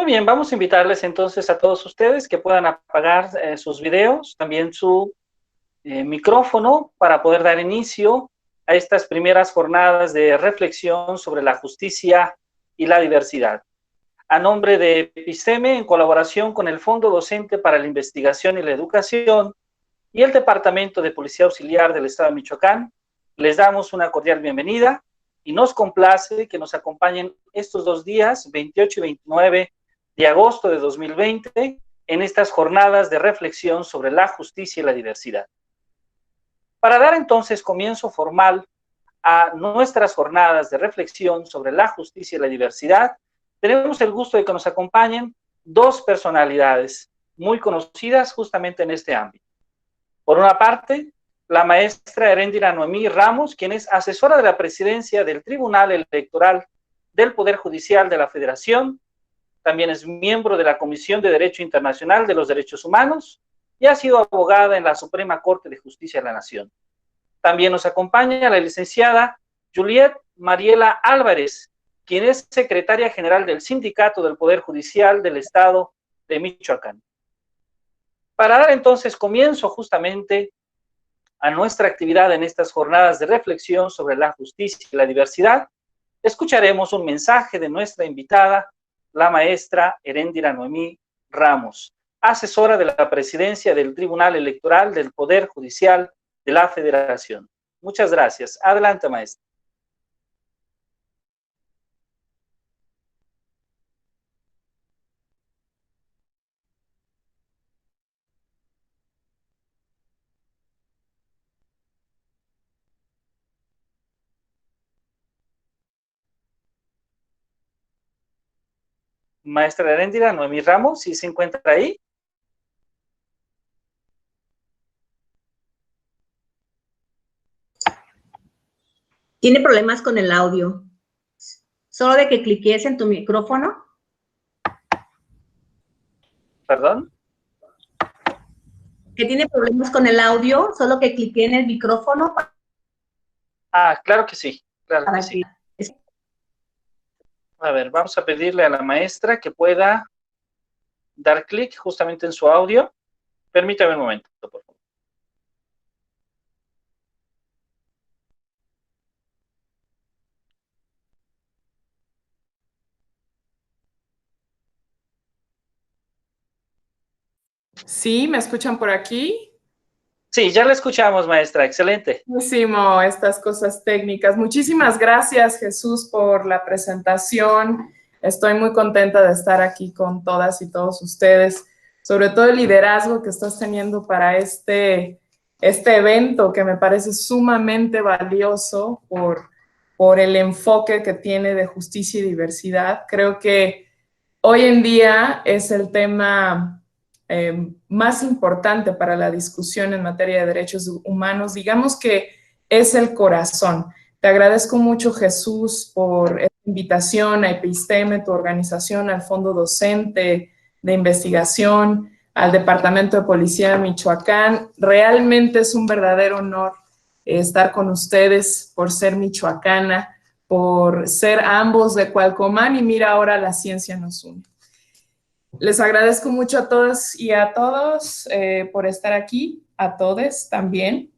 Muy bien, vamos a invitarles entonces a todos ustedes que puedan apagar sus videos, también su micrófono, para poder dar inicio a estas primeras jornadas de reflexión sobre la justicia y la diversidad. A nombre de Episteme, en colaboración con el Fondo Docente para la Investigación y la Educación y el Departamento de Policía Auxiliar del Estado de Michoacán, les damos una cordial bienvenida y nos complace que nos acompañen estos 2 días, 28 y 29 de agosto de 2020, en estas jornadas de reflexión sobre la justicia y la diversidad. Para dar entonces comienzo formal a nuestras jornadas de reflexión sobre la justicia y la diversidad, tenemos el gusto de que nos acompañen 2 personalidades muy conocidas justamente en este ámbito. Por una parte, la maestra Heréndira Noemí Ramos, quien es asesora de la presidencia del Tribunal Electoral del Poder Judicial de la Federación, también es miembro de la Comisión de Derecho Internacional de los Derechos Humanos y ha sido abogada en la Suprema Corte de Justicia de la Nación. También nos acompaña la licenciada Juliet Mariela Álvarez, quien es secretaria general del Sindicato del Poder Judicial del Estado de Michoacán. Para dar entonces comienzo justamente a nuestra actividad en estas jornadas de reflexión sobre la justicia y la diversidad, escucharemos un mensaje de nuestra invitada, la maestra Heréndira Noemí Ramos, asesora de la presidencia del Tribunal Electoral del Poder Judicial de la Federación. Muchas gracias. Adelante, maestra. Maestra Heréndira Noemí Ramos, ¿sí se encuentra ahí? Tiene problemas con el audio. Solo de que cliques en tu micrófono. ¿Perdón? Que tiene problemas con el audio, solo que clique en el micrófono. Ah, claro que sí, claro que sí. A ver, vamos a pedirle a la maestra que pueda dar clic justamente en su audio. Permítame un momento, por favor. Sí, ¿me escuchan por aquí? Sí, ya la escuchamos, maestra. Excelente. Buenísimo, estas cosas técnicas. Muchísimas gracias, Jesús, por la presentación. Estoy muy contenta de estar aquí con todas y todos ustedes, sobre todo el liderazgo que estás teniendo para este evento que me parece sumamente valioso por el enfoque que tiene de justicia y diversidad. Creo que hoy en día es el tema más importante para la discusión en materia de derechos humanos. Digamos que es el corazón. Te agradezco mucho, Jesús, por esta invitación a Episteme, tu organización, al Fondo Docente de Investigación, al Departamento de Policía de Michoacán. Realmente es un verdadero honor estar con ustedes por ser michoacana, por ser ambos de Cualcomán, y mira, ahora la ciencia nos une. Les agradezco mucho a todas y a todos por estar aquí, a todos también.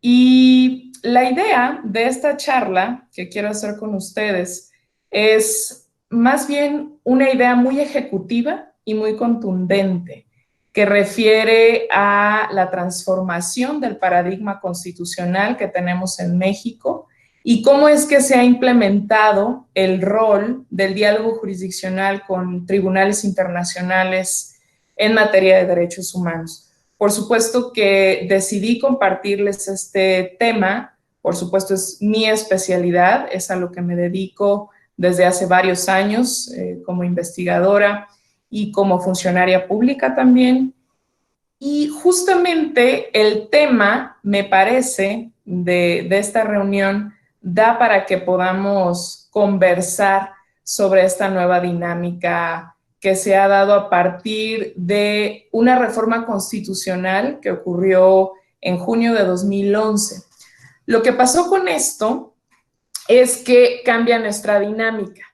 Y la idea de esta charla que quiero hacer con ustedes es más bien una idea muy ejecutiva y muy contundente que refiere a la transformación del paradigma constitucional que tenemos en México y cómo es que se ha implementado el rol del diálogo jurisdiccional con tribunales internacionales en materia de derechos humanos. Por supuesto que decidí compartirles este tema, por supuesto es mi especialidad, es a lo que me dedico desde hace varios años como investigadora y como funcionaria pública también. Y justamente el tema, me parece, de esta reunión da para que podamos conversar sobre esta nueva dinámica que se ha dado a partir de una reforma constitucional que ocurrió en junio de 2011. Lo que pasó con esto es que cambia nuestra dinámica.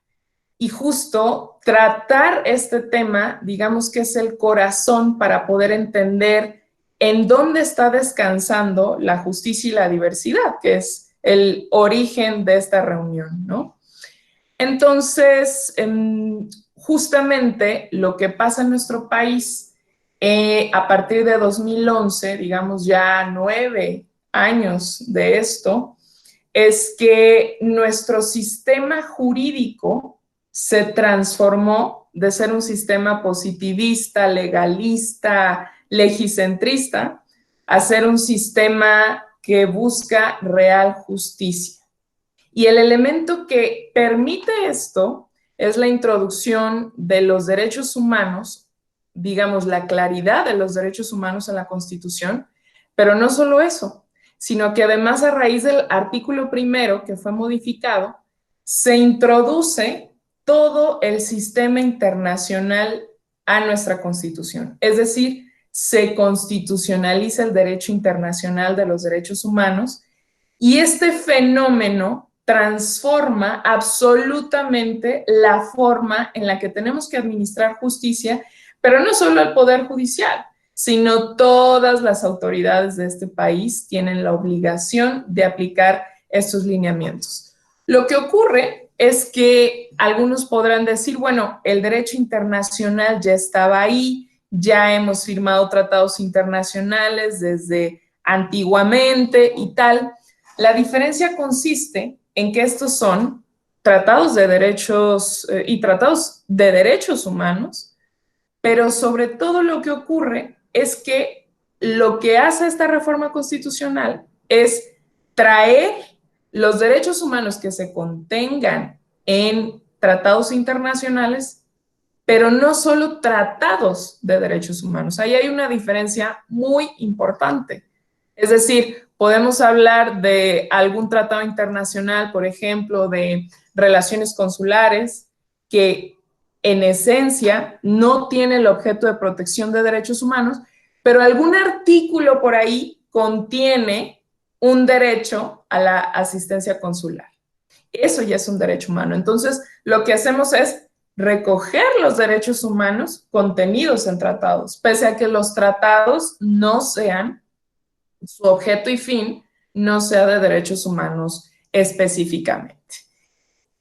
y justo tratar este tema, digamos que es el corazón para poder entender en dónde está descansando la justicia y la diversidad, que es el origen de esta reunión, ¿no? Entonces, justamente lo que pasa en nuestro país a partir de 2011, digamos ya 9 años de esto, es que nuestro sistema jurídico se transformó de ser un sistema positivista, legalista, legicentrista, a ser un sistema que busca real justicia. Y el elemento que permite esto es la introducción de los derechos humanos, digamos, la claridad de los derechos humanos en la Constitución, pero no solo eso, sino que además a raíz del artículo 1 que fue modificado, se introduce todo el sistema internacional a nuestra Constitución. Es decir, se constitucionaliza el derecho internacional de los derechos humanos y este fenómeno transforma absolutamente la forma en la que tenemos que administrar justicia, pero no solo el Poder Judicial, sino todas las autoridades de este país tienen la obligación de aplicar estos lineamientos. Lo que ocurre es que algunos podrán decir, bueno, el derecho internacional ya estaba ahí, ya hemos firmado tratados internacionales desde antiguamente y tal. La diferencia consiste en que estos son tratados de derechos y tratados de derechos humanos, pero sobre todo lo que ocurre es que lo que hace esta reforma constitucional es traer los derechos humanos que se contengan en tratados internacionales, pero no solo tratados de derechos humanos. Ahí hay una diferencia muy importante. Es decir, podemos hablar de algún tratado internacional, por ejemplo, de relaciones consulares, que en esencia no tiene el objeto de protección de derechos humanos, pero algún artículo por ahí contiene un derecho a la asistencia consular. Eso ya es un derecho humano. Entonces, lo que hacemos es recoger los derechos humanos contenidos en tratados, pese a que los tratados no sean, su objeto y fin no sea de derechos humanos específicamente.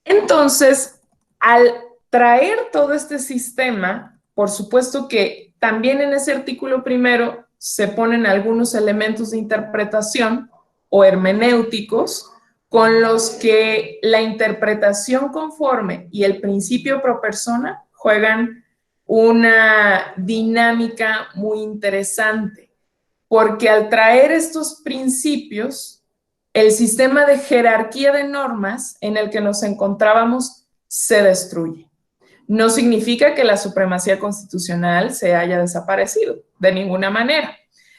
Entonces, al traer todo este sistema, por supuesto que también en ese artículo 1 se ponen algunos elementos de interpretación o hermenéuticos con los que la interpretación conforme y el principio pro persona juegan una dinámica muy interesante, porque al traer estos principios, el sistema de jerarquía de normas en el que nos encontrábamos se destruye. No significa que la supremacía constitucional se haya desaparecido, de ninguna manera.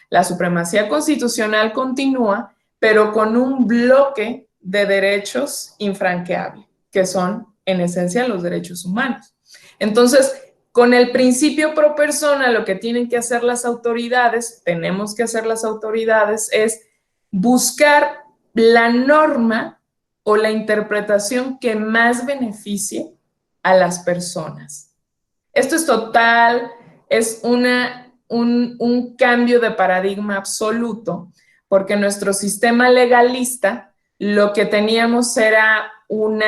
La supremacía constitucional continúa, pero con un bloque de derechos infranqueables, que son, en esencia, los derechos humanos. Entonces, con el principio pro persona, lo que tienen que hacer las autoridades, tenemos que hacer las autoridades, es buscar la norma o la interpretación que más beneficie a las personas. Esto es total, es un cambio de paradigma absoluto, porque nuestro sistema legalista lo que teníamos era un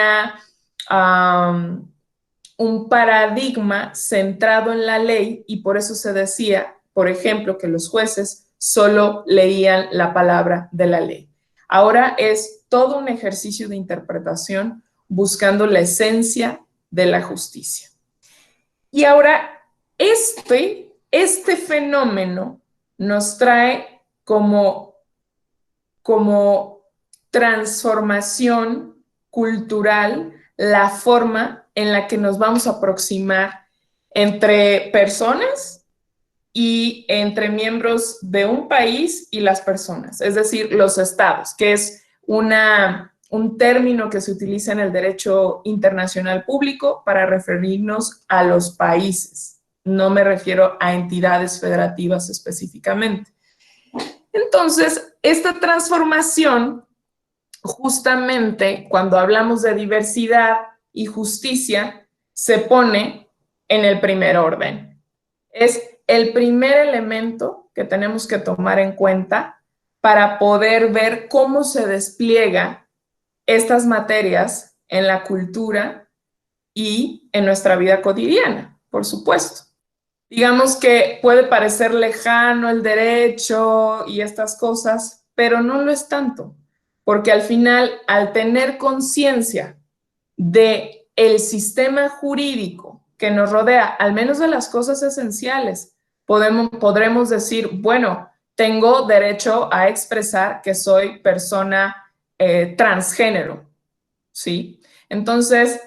paradigma centrado en la ley y por eso se decía, por ejemplo, que los jueces solo leían la palabra de la ley. Ahora es todo un ejercicio de interpretación buscando la esencia de la justicia. Y ahora este fenómeno nos trae como transformación cultural la forma en la que nos vamos a aproximar entre personas y entre miembros de un país y las personas, es decir, los estados, que es un término que se utiliza en el derecho internacional público para referirnos a los países. No me refiero a entidades federativas específicamente. Entonces, esta transformación, justamente cuando hablamos de diversidad y justicia, se pone en el primer orden. Es el primer elemento que tenemos que tomar en cuenta para poder ver cómo se despliega estas materias en la cultura y en nuestra vida cotidiana, por supuesto. Digamos que puede parecer lejano el derecho y estas cosas, pero no lo es tanto, porque al final, al tener conciencia de el sistema jurídico que nos rodea, al menos de las cosas esenciales, podremos decir, bueno, tengo derecho a expresar que soy persona transgénero, ¿sí? Entonces,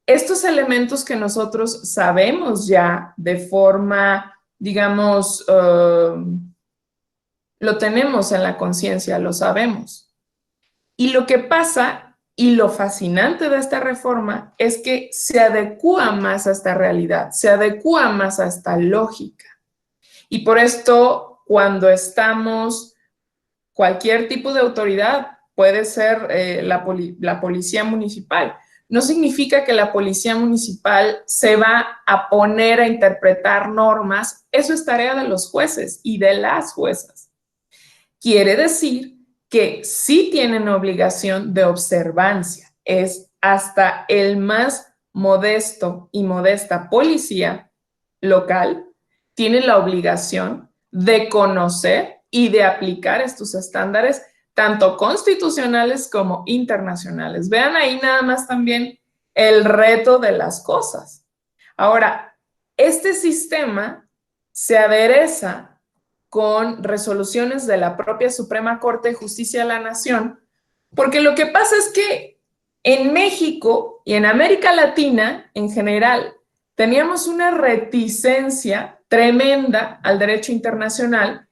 estos elementos que nosotros sabemos ya de forma, digamos, lo tenemos en la conciencia, lo sabemos. Y lo que pasa y lo fascinante de esta reforma es que se adecúa más a esta realidad, se adecúa más a esta lógica. Y por esto, cuando estamos, cualquier tipo de autoridad, puede ser la policía municipal, no significa que la policía municipal se va a poner a interpretar normas. Eso es tarea de los jueces y de las juezas. Quiere decir que sí tienen obligación de observancia. Es hasta el más modesto y modesta policía local tiene la obligación de conocer y de aplicar estos estándares tanto constitucionales como internacionales. Vean ahí nada más también el reto de las cosas. Ahora, este sistema se adereza con resoluciones de la propia Suprema Corte de Justicia de la Nación, porque lo que pasa es que en México y en América Latina en general teníamos una reticencia tremenda al derecho internacional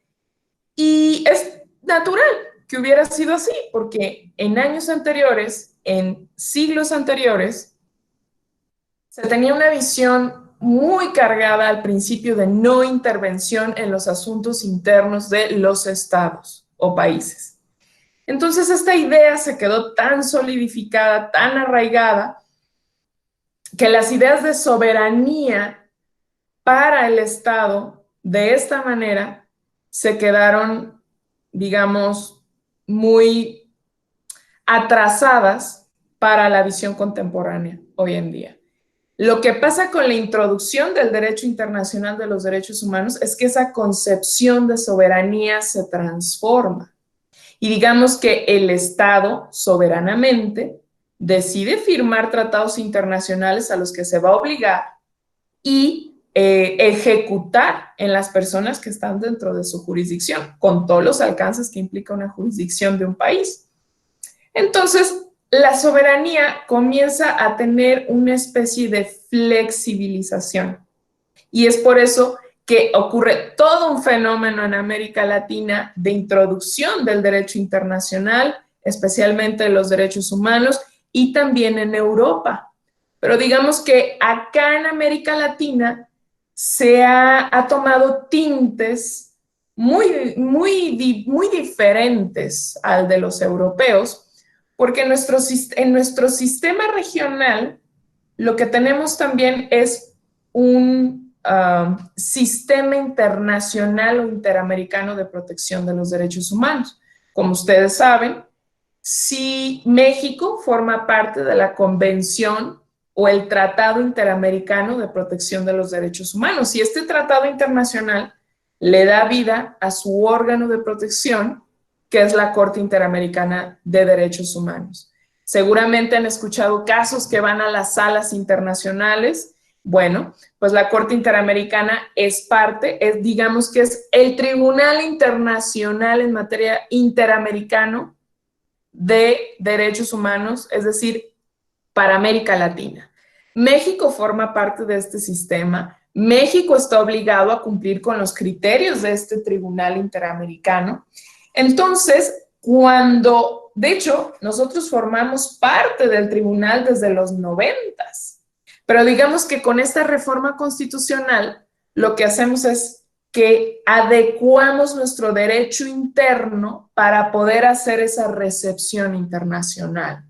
y es natural que hubiera sido así, porque en años anteriores, en siglos anteriores, se tenía una visión muy cargada al principio de no intervención en los asuntos internos de los estados o países. Entonces, esta idea se quedó tan solidificada, tan arraigada, que las ideas de soberanía para el Estado, de esta manera, se quedaron, digamos, muy atrasadas para la visión contemporánea hoy en día. Lo que pasa con la introducción del derecho internacional de los derechos humanos es que esa concepción de soberanía se transforma. Y digamos que el Estado soberanamente decide firmar tratados internacionales a los que se va a obligar y ejecutar en las personas que están dentro de su jurisdicción, con todos los alcances que implica una jurisdicción de un país. Entonces, la soberanía comienza a tener una especie de flexibilización. Y es por eso que ocurre todo un fenómeno en América Latina de introducción del derecho internacional, especialmente de los derechos humanos, y también en Europa. Pero digamos que acá en América Latina se ha tomado tintes muy diferentes al de los europeos, porque en nuestro sistema regional lo que tenemos también es un sistema internacional o interamericano de protección de los derechos humanos. Como ustedes saben, si México forma parte de la Convención o el Tratado Interamericano de Protección de los Derechos Humanos, y este tratado internacional le da vida a su órgano de protección, que es la Corte Interamericana de Derechos Humanos. Seguramente han escuchado casos que van a las salas internacionales. Bueno, pues la Corte Interamericana es parte, digamos que es el Tribunal Internacional en materia interamericano de derechos humanos, es decir, para América Latina. México forma parte de este sistema. México está obligado a cumplir con los criterios de este Tribunal Interamericano. Entonces, de hecho, nosotros formamos parte del tribunal desde los 90s, pero digamos que con esta reforma constitucional, lo que hacemos es que adecuamos nuestro derecho interno para poder hacer esa recepción internacional.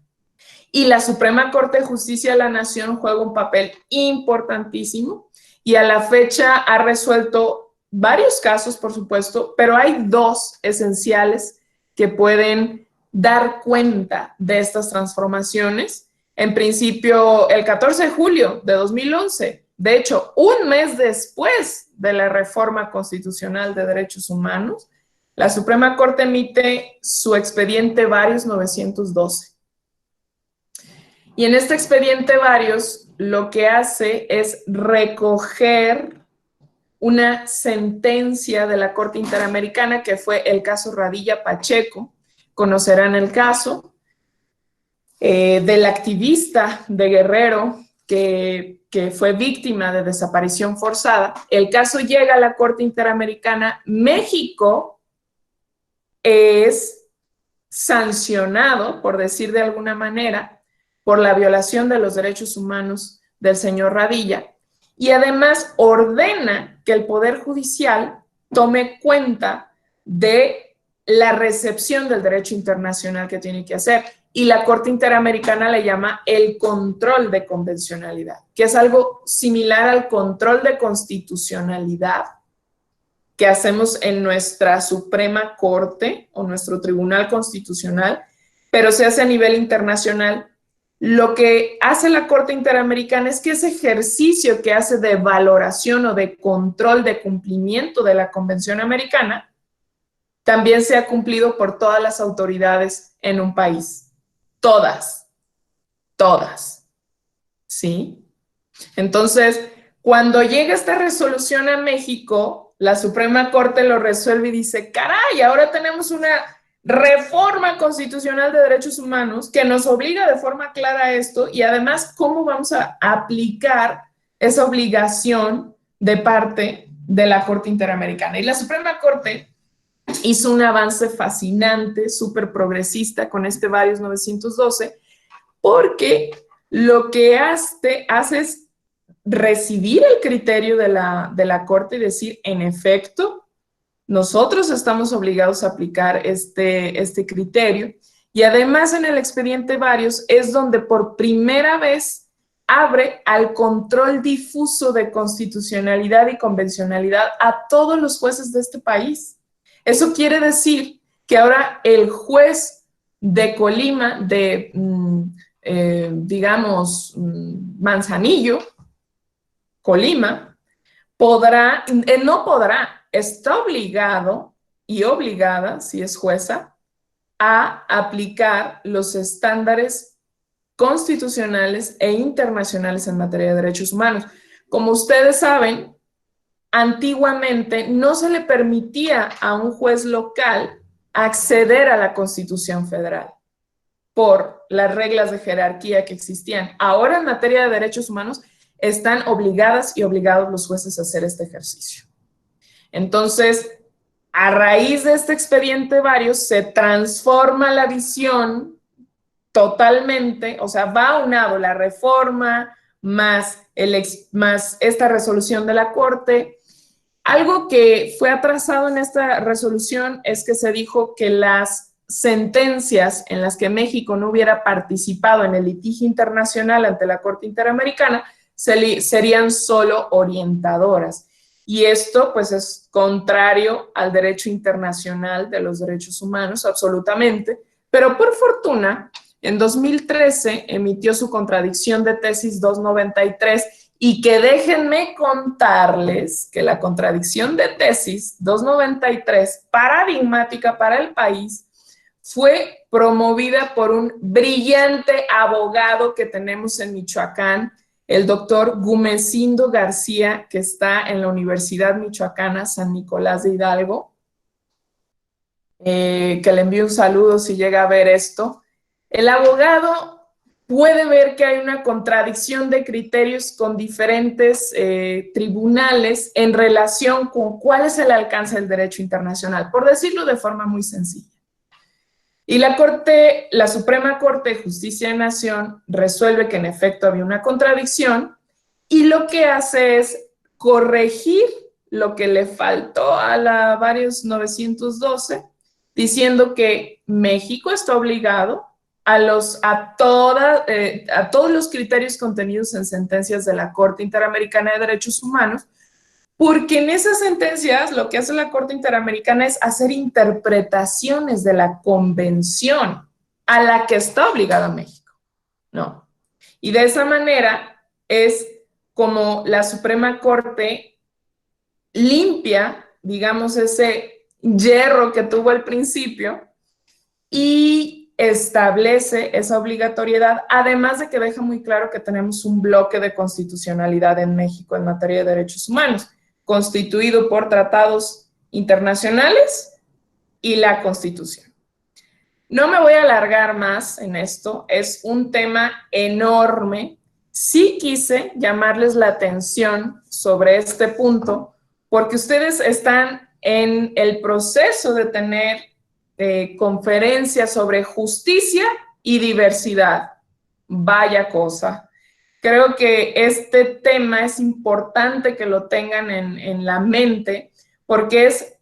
Y la Suprema Corte de Justicia de la Nación juega un papel importantísimo y a la fecha ha resuelto varios casos, por supuesto, pero hay dos esenciales que pueden dar cuenta de estas transformaciones. En principio, el 14 de julio de 2011, de hecho, un mes después de la reforma constitucional de derechos humanos, la Suprema Corte emite su expediente Varios 912. Y en este expediente Varios lo que hace es recoger una sentencia de la Corte Interamericana, que fue el caso Radilla Pacheco. Conocerán el caso del activista de Guerrero que fue víctima de desaparición forzada. El caso llega a la Corte Interamericana. México es sancionado, por decir de alguna manera, por la violación de los derechos humanos del señor Radilla, y además ordena que el Poder Judicial tome cuenta de la recepción del derecho internacional que tiene que hacer, y la Corte Interamericana le llama el control de convencionalidad, que es algo similar al control de constitucionalidad que hacemos en nuestra Suprema Corte o nuestro Tribunal Constitucional, pero se hace a nivel internacional. Lo que hace la Corte Interamericana es que ese ejercicio que hace de valoración o de control de cumplimiento de la Convención Americana también sea cumplido por todas las autoridades en un país. Todas. ¿Sí? Entonces, cuando llega esta resolución a México, la Suprema Corte lo resuelve y dice, caray, ahora tenemos una reforma constitucional de derechos humanos que nos obliga de forma clara a esto, y además, ¿cómo vamos a aplicar esa obligación de parte de la Corte Interamericana? Y la Suprema Corte hizo un avance fascinante, súper progresista con este Varios 912, porque lo que hace es recibir el criterio de la Corte y decir, en efecto, nosotros estamos obligados a aplicar este criterio, y además en el expediente Varios es donde por primera vez abre al control difuso de constitucionalidad y convencionalidad a todos los jueces de este país. Eso quiere decir que ahora el juez de Colima, digamos, Manzanillo, Colima, está obligado y obligada, si es jueza, a aplicar los estándares constitucionales e internacionales en materia de derechos humanos. Como ustedes saben, antiguamente no se le permitía a un juez local acceder a la Constitución Federal por las reglas de jerarquía que existían. Ahora, en materia de derechos humanos, están obligadas y obligados los jueces a hacer este ejercicio. Entonces, a raíz de este expediente Varios, se transforma la visión totalmente, o sea, va aunado la reforma más esta resolución de la Corte. Algo que fue atrasado en esta resolución es que se dijo que las sentencias en las que México no hubiera participado en el litigio internacional ante la Corte Interamericana serían solo orientadoras. Y esto, pues, es contrario al derecho internacional de los derechos humanos, absolutamente. Pero por fortuna, en 2013 emitió su contradicción de tesis 293, y que déjenme contarles que la contradicción de tesis 293, paradigmática para el país, fue promovida por un brillante abogado que tenemos en Michoacán, el doctor Gumecindo García, que está en la Universidad Michoacana San Nicolás de Hidalgo, que le envío un saludo si llega a ver esto. El abogado puede ver que hay una contradicción de criterios con diferentes tribunales en relación con cuál es el alcance del derecho internacional, por decirlo de forma muy sencilla. Y la Suprema Corte de Justicia de la Nación resuelve que en efecto había una contradicción, y lo que hace es corregir lo que le faltó a la Varios 912, diciendo que México está obligado a todos los criterios contenidos en sentencias de la Corte Interamericana de Derechos Humanos, porque en esas sentencias lo que hace la Corte Interamericana es hacer interpretaciones de la convención a la que está obligada México, ¿no? Y de esa manera es como la Suprema Corte limpia, digamos, ese hierro que tuvo al principio y establece esa obligatoriedad, además de que deja muy claro que tenemos un bloque de constitucionalidad en México en materia de derechos humanos, constituido por tratados internacionales y la Constitución. No me voy a alargar más en esto, es un tema enorme. Sí quise llamarles la atención sobre este punto, porque ustedes están en el proceso de tener conferencias sobre justicia y diversidad. Vaya cosa. Creo que este tema es importante que lo tengan en la mente, porque es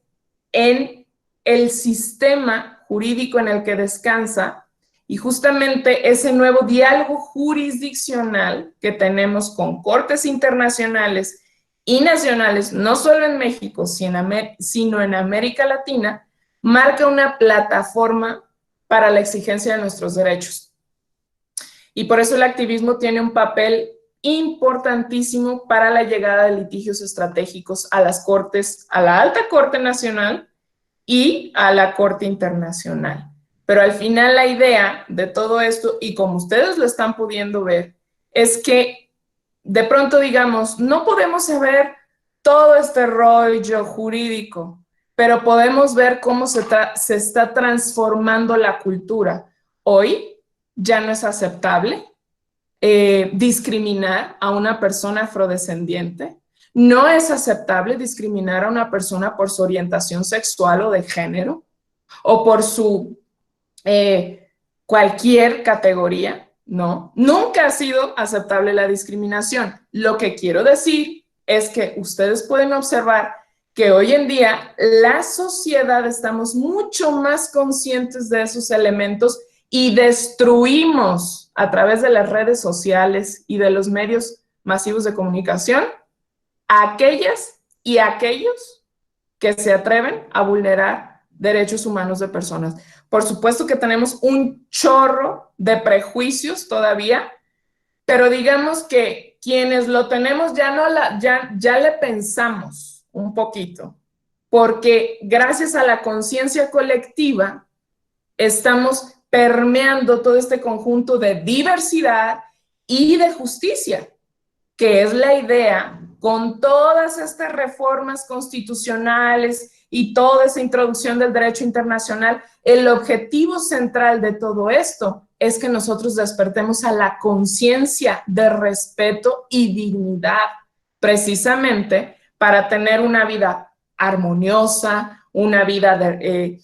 en el sistema jurídico en el que descansa y justamente ese nuevo diálogo jurisdiccional que tenemos con cortes internacionales y nacionales, no solo en México, sino en América Latina, marca una plataforma para la exigencia de nuestros derechos. Y por eso el activismo tiene un papel importantísimo para la llegada de litigios estratégicos a las cortes, a la Alta Corte Nacional y a la Corte Internacional. Pero al final la idea de todo esto, y como ustedes lo están pudiendo ver, es que de pronto digamos, no podemos saber todo este rollo jurídico, pero podemos ver cómo se está transformando la cultura. Hoy ya no es aceptable discriminar a una persona afrodescendiente. No es aceptable discriminar a una persona por su orientación sexual o de género o por su cualquier categoría, ¿no? Nunca ha sido aceptable la discriminación. Lo que quiero decir es que ustedes pueden observar que hoy en día la sociedad estamos mucho más conscientes de esos elementos y destruimos a través de las redes sociales y de los medios masivos de comunicación a aquellas y a aquellos que se atreven a vulnerar derechos humanos de personas. Por supuesto que tenemos un chorro de prejuicios todavía, pero digamos que quienes lo tenemos ya le pensamos un poquito, porque gracias a la conciencia colectiva estamos permeando todo este conjunto de diversidad y de justicia, que es la idea con todas estas reformas constitucionales y toda esa introducción del derecho internacional. El objetivo central de todo esto es que nosotros despertemos a la conciencia de respeto y dignidad, precisamente para tener una vida armoniosa, una vida de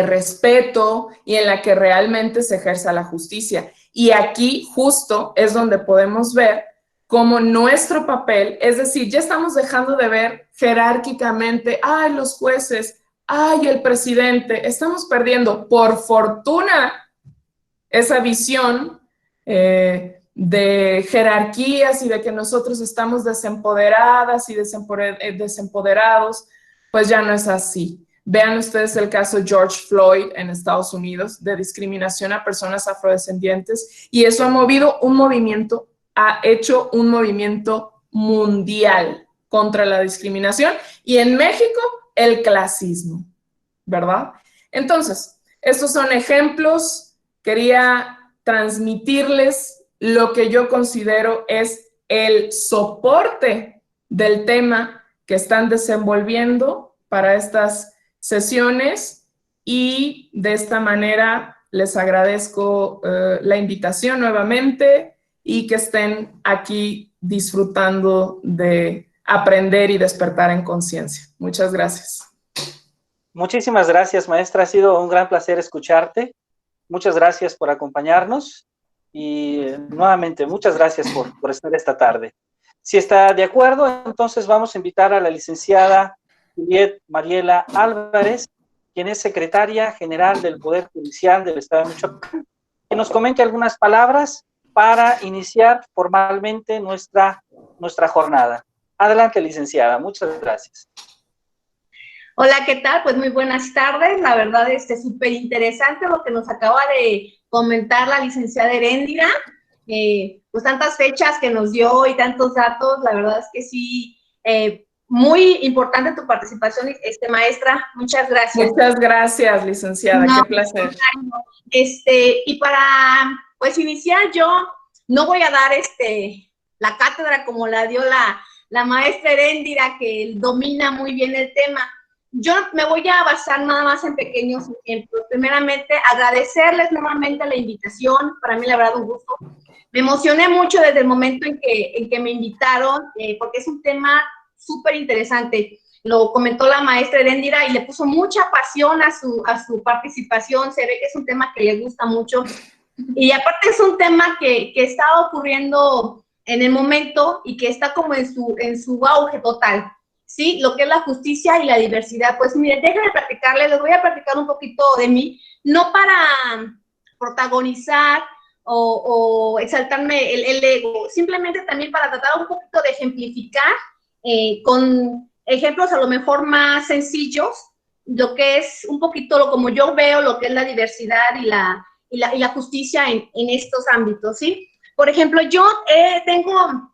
respeto y en la que realmente se ejerza la justicia. Y aquí justo es donde podemos ver cómo nuestro papel, es decir, ya estamos dejando de ver jerárquicamente, ay, los jueces, ay, el presidente, estamos perdiendo, por fortuna, esa visión de jerarquías y de que nosotros estamos desempoderadas y desempoderados, pues ya no es así. Vean ustedes el caso George Floyd en Estados Unidos de discriminación a personas afrodescendientes y eso ha movido un movimiento, ha hecho un movimiento mundial contra la discriminación y en México el clasismo, ¿verdad? Entonces, estos son ejemplos, quería transmitirles lo que yo considero es el soporte del tema que están desenvolviendo para estas sesiones y de esta manera les agradezco la invitación nuevamente y que estén aquí disfrutando de aprender y despertar en conciencia. Muchas gracias. Muchísimas gracias, maestra. Ha sido un gran placer escucharte. Muchas gracias por acompañarnos y nuevamente muchas gracias por estar esta tarde. Si está de acuerdo, entonces vamos a invitar a la licenciada Juliet Mariela Álvarez, quien es secretaria general del Poder Judicial del Estado de Michoacán, que nos comente algunas palabras para iniciar formalmente nuestra jornada. Adelante, licenciada. Muchas gracias. Hola, ¿qué tal? Pues muy buenas tardes. La verdad, súper interesante lo que nos acaba de comentar la licenciada Heréndira. Pues tantas fechas que nos dio y tantos datos, la verdad es que sí, muy importante tu participación, maestra. Muchas gracias. Muchas gracias, licenciada. Qué placer. Y para, pues, iniciar, yo no voy a dar la cátedra como la dio la maestra Heréndira, que domina muy bien el tema. Yo me voy a basar nada más en pequeños ejemplos. Primeramente, agradecerles nuevamente la invitación. Para mí, la verdad, un gusto. Me emocioné mucho desde el momento en que me invitaron, porque es un tema súper interesante. Lo comentó la maestra Heréndira y le puso mucha pasión a su participación. Se ve que es un tema que le gusta mucho. Y aparte es un tema que está ocurriendo en el momento y que está como en su auge total. ¿Sí? Lo que es la justicia y la diversidad. Pues miren, déjenme platicarles, les voy a platicar un poquito de mí, no para protagonizar o exaltarme el ego, simplemente también para tratar un poquito de ejemplificar con ejemplos a lo mejor más sencillos, lo que es un poquito como yo veo lo que es la diversidad y la justicia en estos ámbitos, ¿sí? Por ejemplo, yo tengo...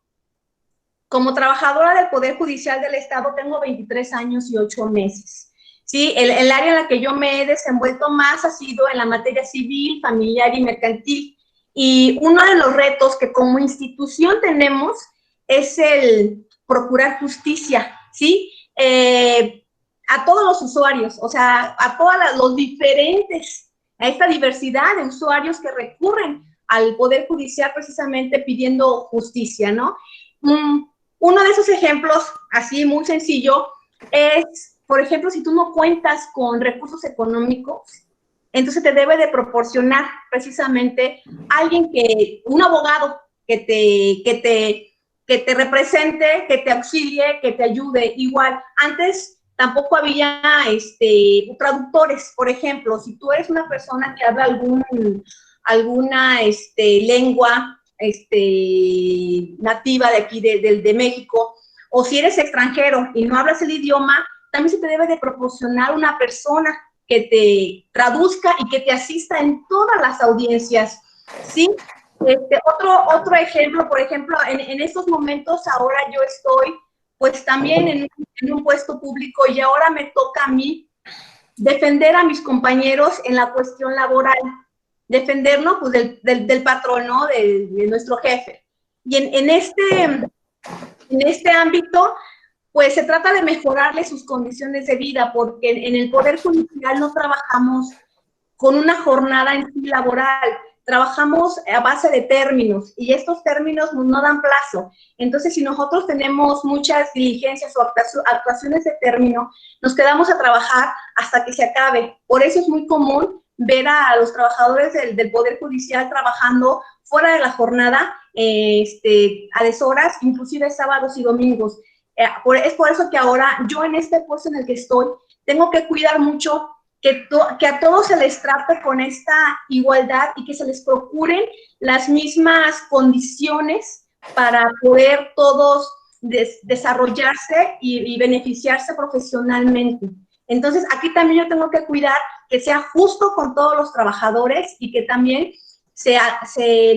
Como trabajadora del Poder Judicial del Estado, tengo 23 años y 8 meses. ¿Sí? El área en la que yo me he desenvuelto más ha sido en la materia civil, familiar y mercantil. Y uno de los retos que como institución tenemos es el procurar justicia, ¿sí? A todos los usuarios, o sea, a todos los diferentes, a esta diversidad de usuarios que recurren al Poder Judicial precisamente pidiendo justicia, ¿no? Uno de esos ejemplos, así muy sencillo, es, por ejemplo, si tú no cuentas con recursos económicos, entonces te debe de proporcionar precisamente un abogado que te represente, que te auxilie, que te ayude. Igual, antes tampoco había traductores, por ejemplo, si tú eres una persona que habla alguna lengua nativa de aquí, de México, o si eres extranjero y no hablas el idioma, también se te debe de proporcionar una persona que te traduzca y que te asista en todas las audiencias, ¿sí? Otro ejemplo, por ejemplo, en estos momentos ahora yo estoy, pues también en un puesto público y ahora me toca a mí defender a mis compañeros en la cuestión laboral, defendernos pues, del patrón, ¿no? De nuestro jefe. Y en este ámbito, pues se trata de mejorarle sus condiciones de vida, porque en el Poder Judicial no trabajamos con una jornada en sí laboral, trabajamos a base de términos, y estos términos no dan plazo. Entonces, si nosotros tenemos muchas diligencias o actuaciones de término, nos quedamos a trabajar hasta que se acabe. Por eso es muy común ver a los trabajadores del Poder Judicial trabajando fuera de la jornada, a deshoras, inclusive sábados y domingos. Es por eso que ahora yo en este puesto en el que estoy, tengo que cuidar mucho que a todos se les trate con esta igualdad y que se les procuren las mismas condiciones para poder todos desarrollarse y beneficiarse profesionalmente. Entonces, aquí también yo tengo que cuidar que sea justo con todos los trabajadores y que también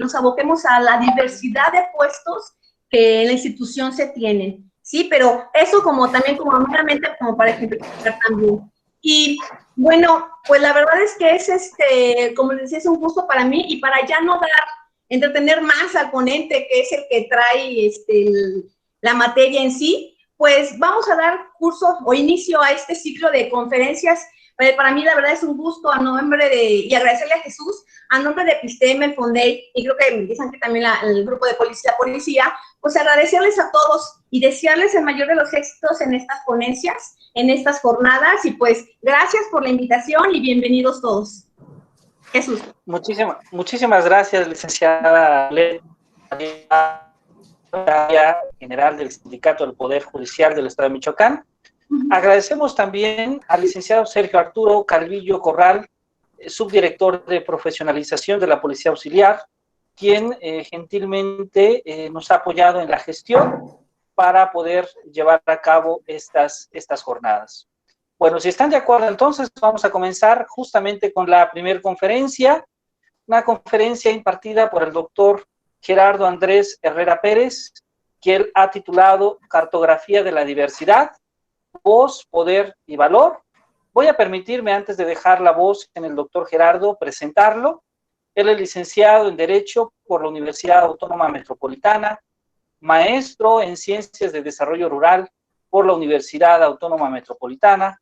nos aboquemos a la diversidad de puestos que en la institución se tienen, ¿sí? Pero eso también meramente como para ejemplificar también. Y bueno, pues la verdad es que es, como les decía, es un gusto para mí, y para ya no entretener más al ponente, que es el que trae la materia en sí, pues vamos a dar curso o inicio a este ciclo de conferencias. Para mí la verdad es un gusto y agradecerle a Jesús, a nombre de Episteme, Fondey, y creo que me dicen que también el grupo de policía, pues agradecerles a todos y desearles el mayor de los éxitos en estas ponencias, en estas jornadas, y pues gracias por la invitación y bienvenidos todos. Jesús. Muchísimas gracias, licenciada general del Sindicato del Poder Judicial del Estado de Michoacán. Agradecemos también al licenciado Sergio Arturo Calvillo Corral, subdirector de profesionalización de la Policía Auxiliar, quien gentilmente nos ha apoyado en la gestión para poder llevar a cabo estas jornadas. Bueno, si están de acuerdo, entonces vamos a comenzar justamente con la primera conferencia, una conferencia impartida por el doctor Gerardo Andrés Herrera Pérez, que él ha titulado Cartografía de la Diversidad, Voz, Poder y Valor. Voy a permitirme, antes de dejar la voz en el doctor Gerardo, presentarlo. Él es licenciado en Derecho por la Universidad Autónoma Metropolitana, maestro en Ciencias de Desarrollo Rural por la Universidad Autónoma Metropolitana,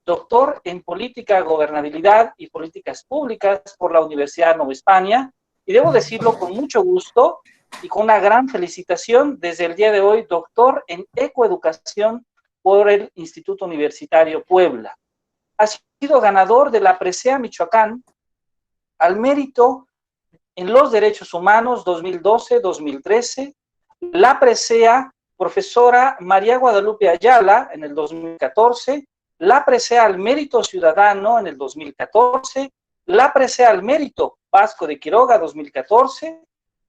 doctor en Política, Gobernabilidad y Políticas Públicas por la Universidad Nueva España, y debo decirlo con mucho gusto y con una gran felicitación, desde el día de hoy, doctor en Ecoeducación por el Instituto Universitario Puebla. Ha sido ganador de la Presea Michoacán al mérito en los derechos humanos 2012-2013, la Presea Profesora María Guadalupe Ayala en el 2014, la Presea al Mérito Ciudadano en el 2014, la Presea al Mérito Vasco de Quiroga 2014,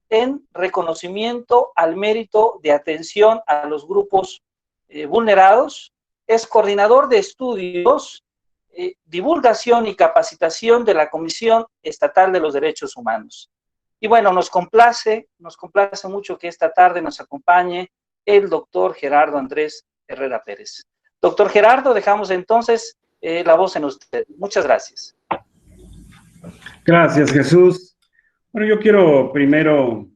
en reconocimiento al mérito de atención a los grupos vulnerados. Es coordinador de estudios, divulgación y capacitación de la Comisión Estatal de los Derechos Humanos. Y bueno, nos complace mucho que esta tarde nos acompañe el doctor Gerardo Andrés Herrera Pérez. Doctor Gerardo, dejamos entonces la voz en usted. Muchas gracias. Gracias, Jesús. Bueno, yo quiero primero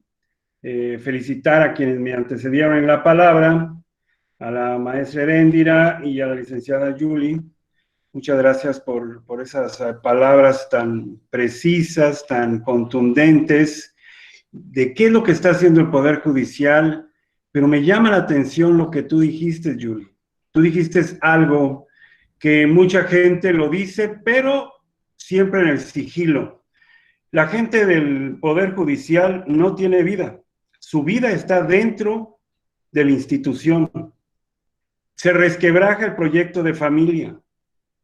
felicitar a quienes me antecedieron en la palabra, a la maestra Heréndira y a la licenciada Julie. Muchas gracias por esas palabras tan precisas, tan contundentes, de qué es lo que está haciendo el Poder Judicial, pero me llama la atención lo que tú dijiste, Julie. Tú dijiste algo que mucha gente lo dice, pero siempre en el sigilo. La gente del Poder Judicial no tiene vida. Su vida está dentro de la institución. Se resquebraja el proyecto de familia.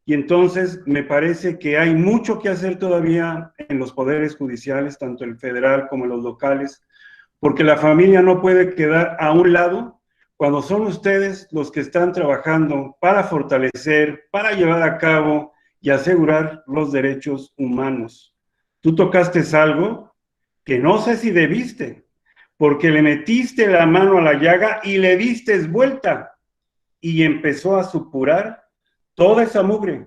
Y entonces me parece que hay mucho que hacer todavía en los poderes judiciales, tanto el federal como en los locales, porque la familia no puede quedar a un lado cuando son ustedes los que están trabajando para fortalecer, para llevar a cabo y asegurar los derechos humanos. Tú tocaste algo que no sé si debiste, porque le metiste la mano a la llaga y le diste vuelta y empezó a supurar toda esa mugre,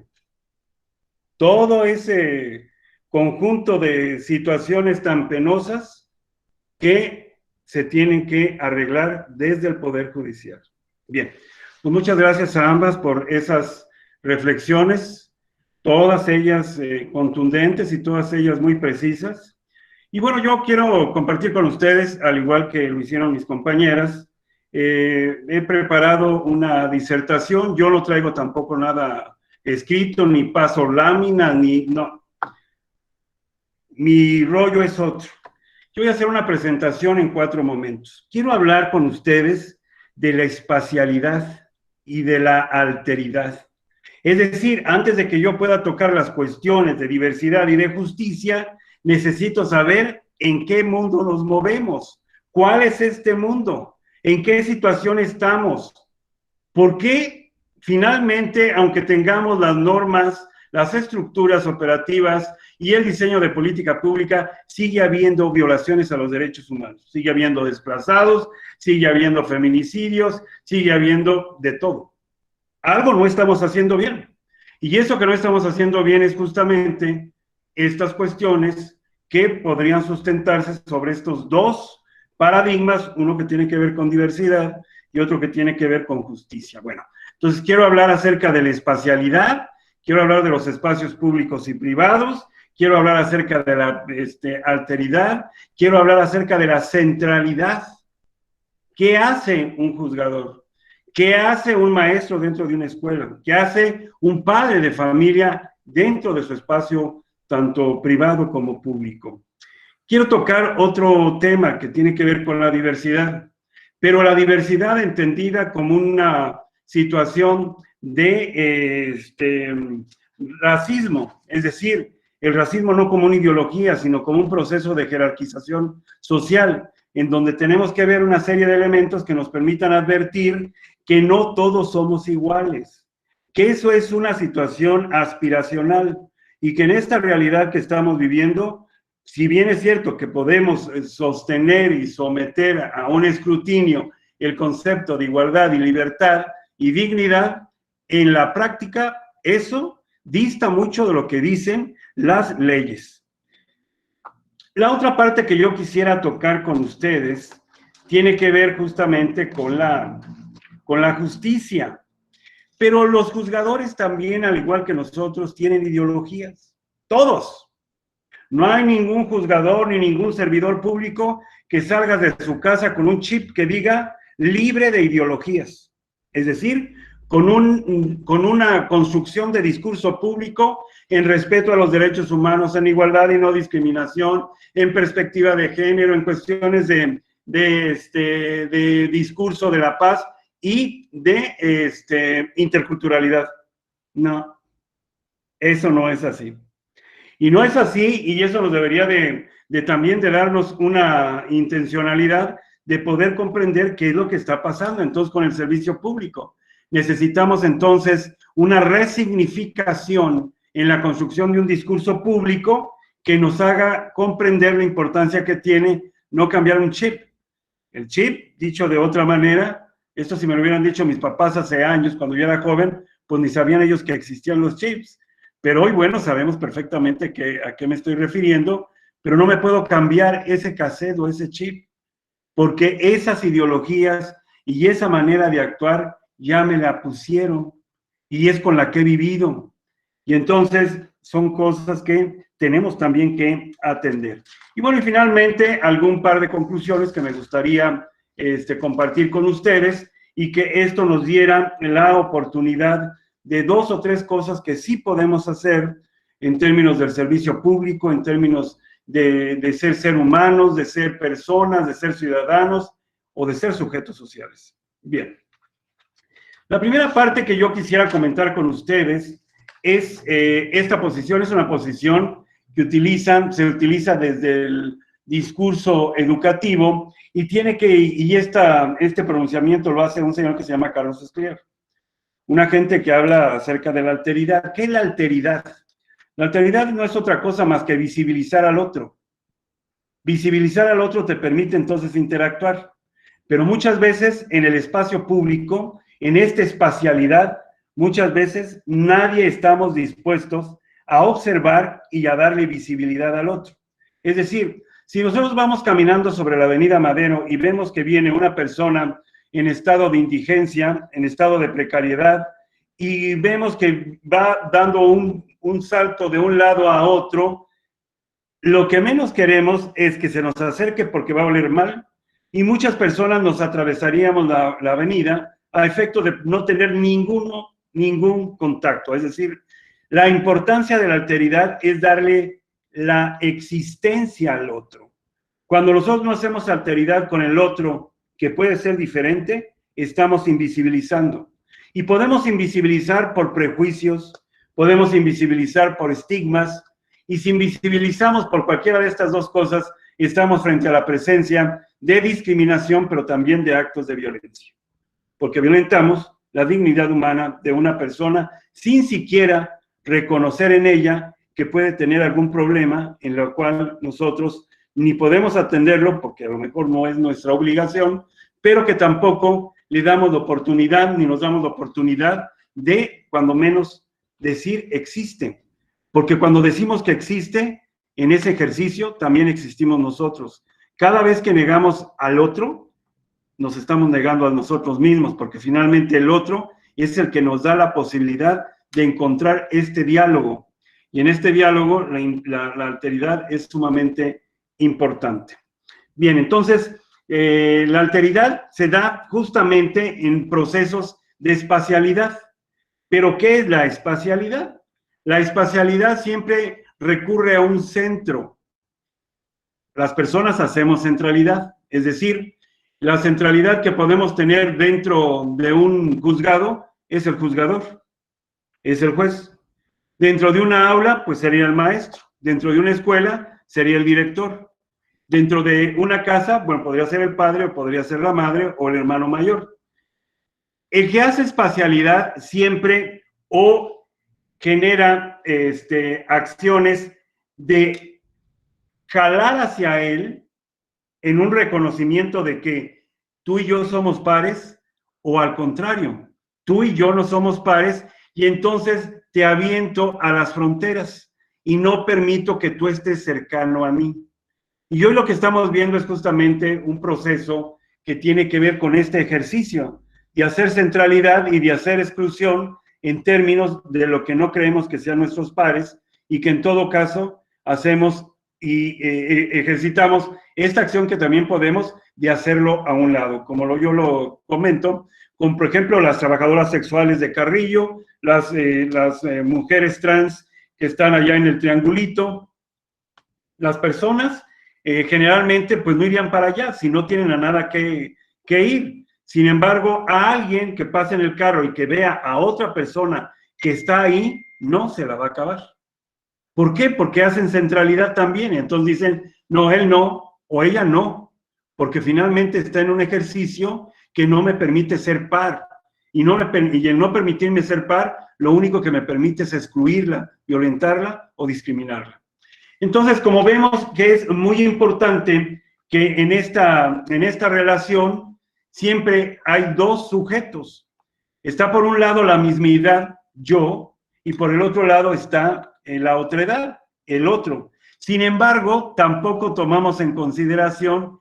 todo ese conjunto de situaciones tan penosas que se tienen que arreglar desde el Poder Judicial. Bien, pues muchas gracias a ambas por esas reflexiones, todas ellas contundentes y todas ellas muy precisas. Y bueno, yo quiero compartir con ustedes, al igual que lo hicieron mis compañeras, he preparado una disertación. Yo no traigo tampoco nada escrito, ni paso lámina, no. Mi rollo es otro. Yo voy a hacer una presentación en 4 momentos. Quiero hablar con ustedes de la espacialidad y de la alteridad. Es decir, antes de que yo pueda tocar las cuestiones de diversidad y de justicia, necesito saber en qué mundo nos movemos, cuál es este mundo, en qué situación estamos, por qué finalmente, aunque tengamos las normas, las estructuras operativas y el diseño de política pública, sigue habiendo violaciones a los derechos humanos, sigue habiendo desplazados, sigue habiendo feminicidios, sigue habiendo de todo. Algo no estamos haciendo bien. Y eso que no estamos haciendo bien es justamente estas cuestiones que podrían sustentarse sobre estos 2 paradigmas, uno que tiene que ver con diversidad y otro que tiene que ver con justicia. Bueno, entonces quiero hablar acerca de la espacialidad, quiero hablar de los espacios públicos y privados, quiero hablar acerca de la alteridad, quiero hablar acerca de la centralidad. ¿Qué hace un juzgador? ¿Qué hace un maestro dentro de una escuela? ¿Qué hace un padre de familia dentro de su espacio, tanto privado como público? Quiero tocar otro tema que tiene que ver con la diversidad, pero la diversidad entendida como una situación de racismo, es decir, el racismo no como una ideología, sino como un proceso de jerarquización social, en donde tenemos que ver una serie de elementos que nos permitan advertir que no todos somos iguales, que eso es una situación aspiracional y que en esta realidad que estamos viviendo, si bien es cierto que podemos sostener y someter a un escrutinio el concepto de igualdad y libertad y dignidad, en la práctica eso dista mucho de lo que dicen las leyes. La otra parte que yo quisiera tocar con ustedes tiene que ver justamente con la justicia. Pero los juzgadores también, al igual que nosotros, tienen ideologías. Todos. No hay ningún juzgador ni ningún servidor público que salga de su casa con un chip que diga libre de ideologías. Es decir, con una construcción de discurso público en respeto a los derechos humanos, en igualdad y no discriminación, en perspectiva de género, en cuestiones de discurso de la paz y de interculturalidad. No, eso no es así. Y no es así, y eso nos debería también de darnos una intencionalidad de poder comprender qué es lo que está pasando entonces con el servicio público. Necesitamos entonces una resignificación en la construcción de un discurso público que nos haga comprender la importancia que tiene no cambiar un chip. El chip, dicho de otra manera, esto si me lo hubieran dicho mis papás hace años, cuando yo era joven, pues ni sabían ellos que existían los chips. Pero hoy, bueno, sabemos perfectamente a qué me estoy refiriendo, pero no me puedo cambiar ese cassette o ese chip, porque esas ideologías y esa manera de actuar ya me la pusieron y es con la que he vivido. Y entonces son cosas que tenemos también que atender. Y bueno, y finalmente algún par de conclusiones que me gustaría compartir con ustedes y que esto nos diera la oportunidad de 2 o 3 cosas que sí podemos hacer en términos del servicio público, en términos de ser humanos, de ser personas, de ser ciudadanos o de ser sujetos sociales. Bien. La primera parte que yo quisiera comentar con ustedes es esta posición, es una posición que se utiliza desde el discurso educativo y este pronunciamiento lo hace un señor que se llama Carlos Escliar. Una gente que habla acerca de la alteridad. ¿Qué es la alteridad? La alteridad no es otra cosa más que visibilizar al otro. Visibilizar al otro te permite entonces interactuar. Pero muchas veces en el espacio público, en esta espacialidad, muchas veces nadie estamos dispuestos a observar y a darle visibilidad al otro. Es decir, si nosotros vamos caminando sobre la avenida Madero y vemos que viene una persona en estado de indigencia, en estado de precariedad, y vemos que va dando un salto de un lado a otro, lo que menos queremos es que se nos acerque porque va a oler mal, y muchas personas nos atravesaríamos la avenida a efecto de no tener ningún contacto. Es decir, la importancia de la alteridad es darle la existencia al otro. Cuando nosotros no hacemos alteridad con el otro, que puede ser diferente, estamos invisibilizando. Y podemos invisibilizar por prejuicios, podemos invisibilizar por estigmas, y si invisibilizamos por cualquiera de estas dos cosas, estamos frente a la presencia de discriminación, pero también de actos de violencia. Porque violentamos la dignidad humana de una persona sin siquiera reconocer en ella que puede tener algún problema en lo cual nosotros ni podemos atenderlo, porque a lo mejor no es nuestra obligación, pero que tampoco le damos la oportunidad, ni nos damos la oportunidad de, cuando menos, decir existe. Porque cuando decimos que existe, en ese ejercicio también existimos nosotros. Cada vez que negamos al otro, nos estamos negando a nosotros mismos, porque finalmente el otro es el que nos da la posibilidad de encontrar este diálogo. Y en este diálogo la alteridad es sumamente importante. Bien, entonces, la alteridad se da justamente en procesos de espacialidad. ¿Pero qué es la espacialidad? La espacialidad siempre recurre a un centro. Las personas hacemos centralidad, es decir, La centralidad que podemos tener dentro de un juzgado es el juzgador, es el juez. Dentro de una aula, pues sería el maestro. Dentro de una escuela, sería el director. Dentro de una casa, bueno, podría ser el padre, o podría ser la madre, o el hermano mayor. El que hace espacialidad siempre o genera acciones de jalar hacia él en un reconocimiento de que tú y yo somos pares, o al contrario, tú y yo no somos pares, y entonces te aviento a las fronteras y no permito que tú estés cercano a mí. Y hoy lo que estamos viendo es justamente un proceso que tiene que ver con este ejercicio de hacer centralidad y de hacer exclusión en términos de lo que no creemos que sean nuestros pares, y que en todo caso hacemos y ejercitamos esta acción que también podemos de hacerlo a un lado, como yo lo comento, con por ejemplo las trabajadoras sexuales de Carrillo, las mujeres trans que están allá en el triangulito. Las personas generalmente pues no irían para allá si no tienen a nada que ir. Sin embargo, a alguien que pase en el carro y que vea a otra persona que está ahí, no se la va a acabar. ¿Por qué? Porque hacen centralidad también. Entonces dicen, no, él no, o ella no, porque finalmente está en un ejercicio que no me permite ser par. Y el no permitirme ser par, lo único que me permite es excluirla, violentarla o discriminarla. Entonces, como vemos que es muy importante que en esta relación siempre hay dos sujetos. Está por un lado la mismidad, yo, y por el otro lado está la otredad, el otro. Sin embargo, tampoco tomamos en consideración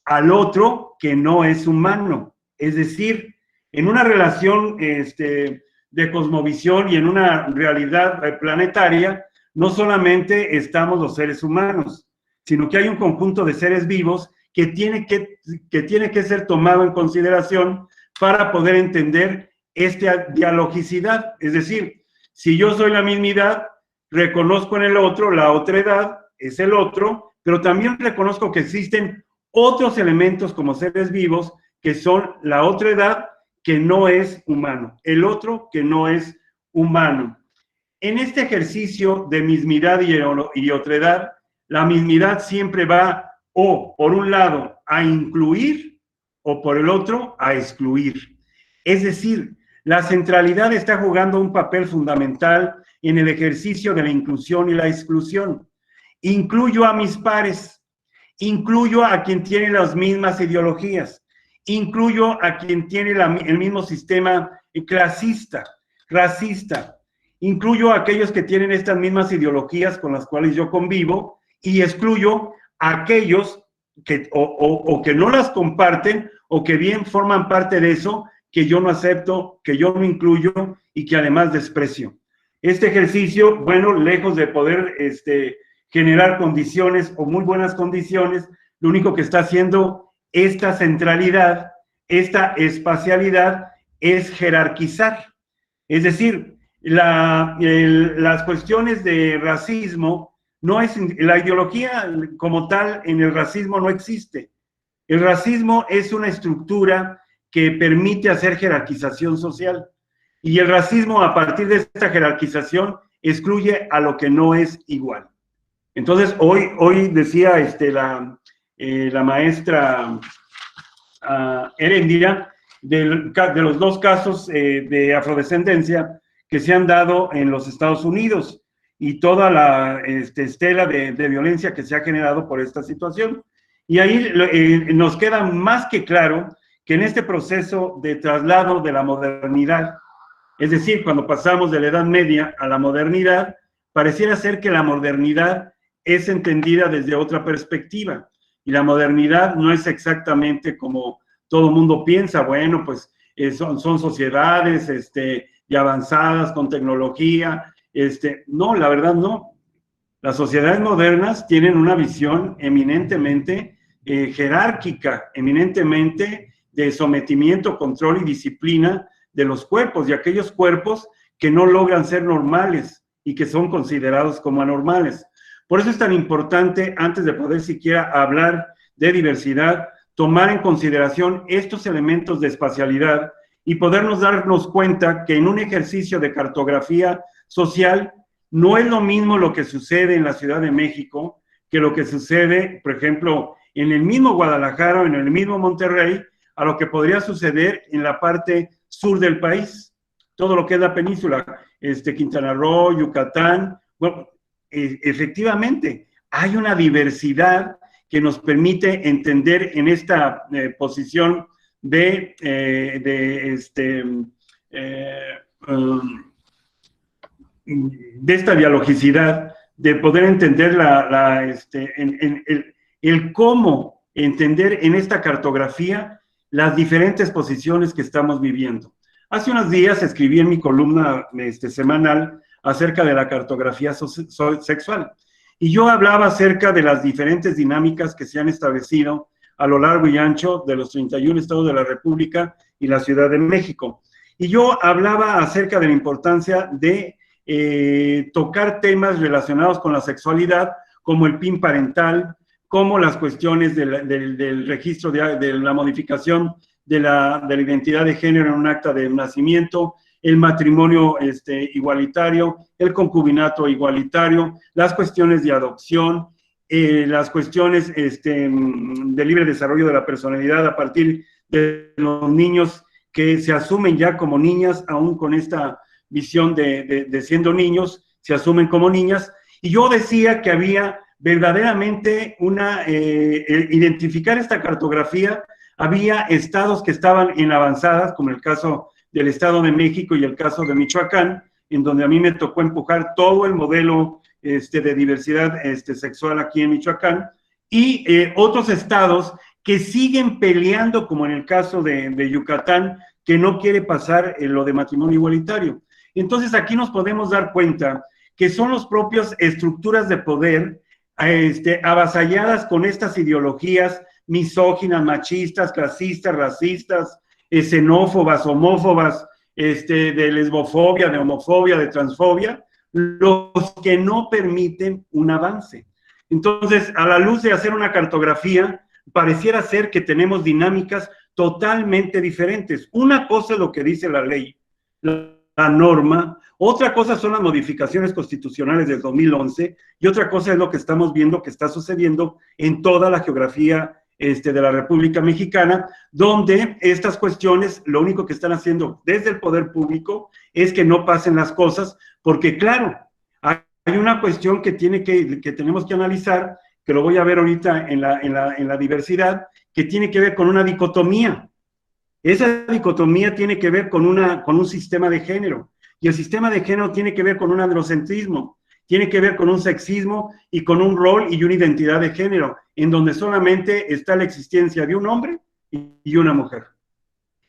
al otro que no es humano. Es decir, en una relación de cosmovisión y en una realidad planetaria, no solamente estamos los seres humanos, sino que hay un conjunto de seres vivos que tiene que ser tomado en consideración para poder entender esta dialogicidad. Es decir, si yo soy la mismidad, reconozco en el otro la otredad, es el otro, pero también reconozco que existen otros elementos como seres vivos que son la otredad que no es humano, el otro que no es humano. En este ejercicio de mismidad y otredad, la mismidad siempre va o por un lado a incluir o por el otro a excluir. Es decir, la centralidad está jugando un papel fundamental en el ejercicio de la inclusión y la exclusión. Incluyo a mis pares, incluyo a quien tiene las mismas ideologías, incluyo a quien tiene el mismo sistema clasista, racista, incluyo a aquellos que tienen estas mismas ideologías con las cuales yo convivo, y excluyo a aquellos que o que no las comparten o que bien forman parte de eso que yo no acepto, que yo no incluyo y que además desprecio. Este ejercicio, bueno, lejos de poder generar condiciones o muy buenas condiciones, lo único que está haciendo esta centralidad, esta espacialidad, es jerarquizar. Es decir, las cuestiones de racismo, no es la ideología como tal en el racismo no existe. El racismo es una estructura que permite hacer jerarquización social. Y el racismo, a partir de esta jerarquización, excluye a lo que no es igual. Entonces, hoy decía la maestra Heréndira de los dos casos de afrodescendencia que se han dado en los Estados Unidos y toda la estela de violencia que se ha generado por esta situación. Y ahí nos queda más que claro que en este proceso de traslado de la modernidad, es decir, cuando pasamos de la Edad Media a la modernidad, pareciera ser que la modernidad es entendida desde otra perspectiva. Y la modernidad no es exactamente como todo el mundo piensa, bueno, pues son sociedades ya avanzadas con tecnología. No, la verdad no. Las sociedades modernas tienen una visión eminentemente jerárquica, eminentemente de sometimiento, control y disciplina de los cuerpos, y aquellos cuerpos que no logran ser normales y que son considerados como anormales. Por eso es tan importante, antes de poder siquiera hablar de diversidad, tomar en consideración estos elementos de espacialidad y podernos darnos cuenta que en un ejercicio de cartografía social no es lo mismo lo que sucede en la Ciudad de México que lo que sucede, por ejemplo, en el mismo Guadalajara o en el mismo Monterrey, a lo que podría suceder en la parte sur del país, todo lo que es la península, Quintana Roo, Yucatán. Bueno, efectivamente, hay una diversidad que nos permite entender en esta posición de esta dialogicidad, de poder entender el cómo entender en esta cartografía las diferentes posiciones que estamos viviendo. Hace unos días escribí en mi columna semanal acerca de la cartografía sexual, y yo hablaba acerca de las diferentes dinámicas que se han establecido a lo largo y ancho de los 31 estados de la República y la Ciudad de México. Y yo hablaba acerca de la importancia de tocar temas relacionados con la sexualidad, como el PIN parental, como las cuestiones del registro de la modificación de la identidad de género en un acta de nacimiento, el matrimonio igualitario, el concubinato igualitario, las cuestiones de adopción, las cuestiones de libre desarrollo de la personalidad a partir de los niños que se asumen ya como niñas, aún con esta visión de siendo niños, se asumen como niñas. Y yo decía que había verdaderamente identificar esta cartografía, había estados que estaban en avanzadas, como el caso del Estado de México y el caso de Michoacán, en donde a mí me tocó empujar todo el modelo de diversidad sexual aquí en Michoacán, y otros estados que siguen peleando, como en el caso de Yucatán, que no quiere pasar lo de matrimonio igualitario. Entonces aquí nos podemos dar cuenta que son las propias estructuras de poder avasalladas con estas ideologías misóginas, machistas, clasistas, racistas, xenófobas, homófobas, de lesbofobia, de homofobia, de transfobia, los que no permiten un avance. Entonces, a la luz de hacer una cartografía, pareciera ser que tenemos dinámicas totalmente diferentes. Una cosa es lo que dice la ley, la norma, otra cosa son las modificaciones constitucionales del 2011, y otra cosa es lo que estamos viendo que está sucediendo en toda la geografía de la República Mexicana, donde estas cuestiones lo único que están haciendo desde el poder público es que no pasen las cosas, porque claro, hay una cuestión que tenemos que analizar, que lo voy a ver ahorita en la diversidad, que tiene que ver con una dicotomía. Esa dicotomía tiene que ver con un sistema de género, y el sistema de género tiene que ver con un androcentrismo, tiene que ver con un sexismo y con un rol y una identidad de género, en donde solamente está la existencia de un hombre y una mujer.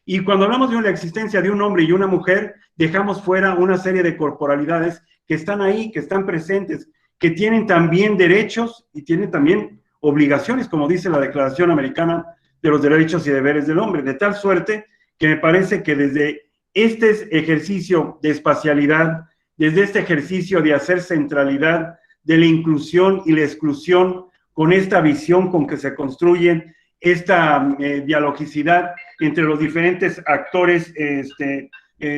Y cuando hablamos de la existencia de un hombre y una mujer, dejamos fuera una serie de corporalidades que están ahí, que están presentes, que tienen también derechos y tienen también obligaciones, como dice la Declaración Americana de los Derechos y Deberes del Hombre, de tal suerte que me parece que desde este ejercicio de espacialidad, desde este ejercicio de hacer centralidad de la inclusión y la exclusión, con esta visión con que se construye esta dialogicidad entre los diferentes actores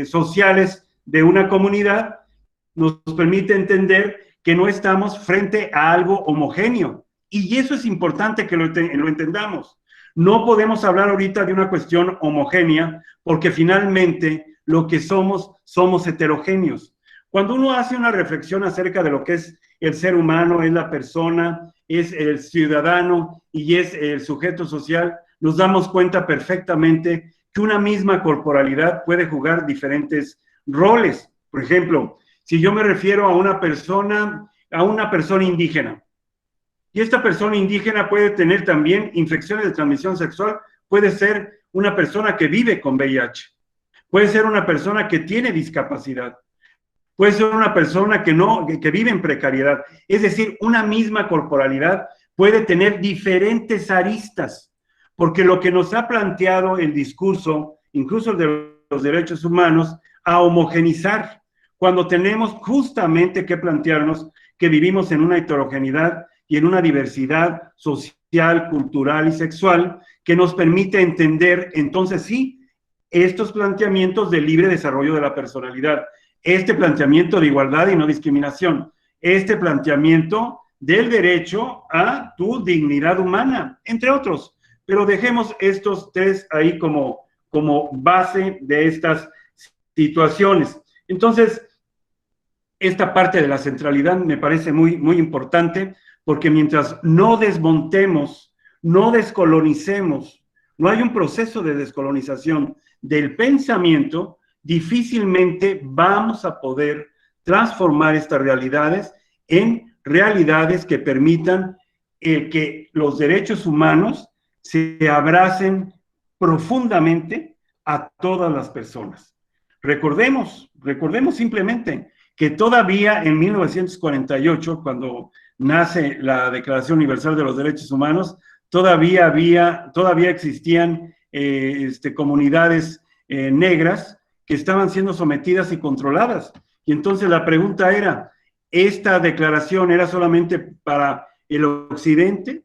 sociales de una comunidad, nos permite entender que no estamos frente a algo homogéneo. Y eso es importante que lo entendamos. No podemos hablar ahorita de una cuestión homogénea, porque finalmente lo que somos heterogéneos. Cuando uno hace una reflexión acerca de lo que es el ser humano, es la persona, es el ciudadano y es el sujeto social, nos damos cuenta perfectamente que una misma corporalidad puede jugar diferentes roles. Por ejemplo, si yo me refiero a una persona indígena, y esta persona indígena puede tener también infecciones de transmisión sexual, puede ser una persona que vive con VIH, puede ser una persona que tiene discapacidad, puede ser una persona que vive en precariedad. Es decir, una misma corporalidad puede tener diferentes aristas, porque lo que nos ha planteado el discurso, incluso el de los derechos humanos, a homogenizar, cuando tenemos justamente que plantearnos que vivimos en una heterogeneidad y en una diversidad social social, cultural y sexual, que nos permite entender, entonces sí, estos planteamientos de libre desarrollo de la personalidad, este planteamiento de igualdad y no discriminación, este planteamiento del derecho a tu dignidad humana, entre otros. Pero dejemos estos tres ahí como base de estas situaciones. Entonces, esta parte de la centralidad me parece muy, muy importante, porque mientras no desmontemos, no descolonicemos, no hay un proceso de descolonización del pensamiento, difícilmente vamos a poder transformar estas realidades en realidades que permitan que los derechos humanos se abracen profundamente a todas las personas. Recordemos simplemente que todavía en 1948, cuando nace la Declaración Universal de los Derechos Humanos, todavía existían comunidades negras que estaban siendo sometidas y controladas. Y entonces la pregunta era, ¿esta declaración era solamente para el occidente?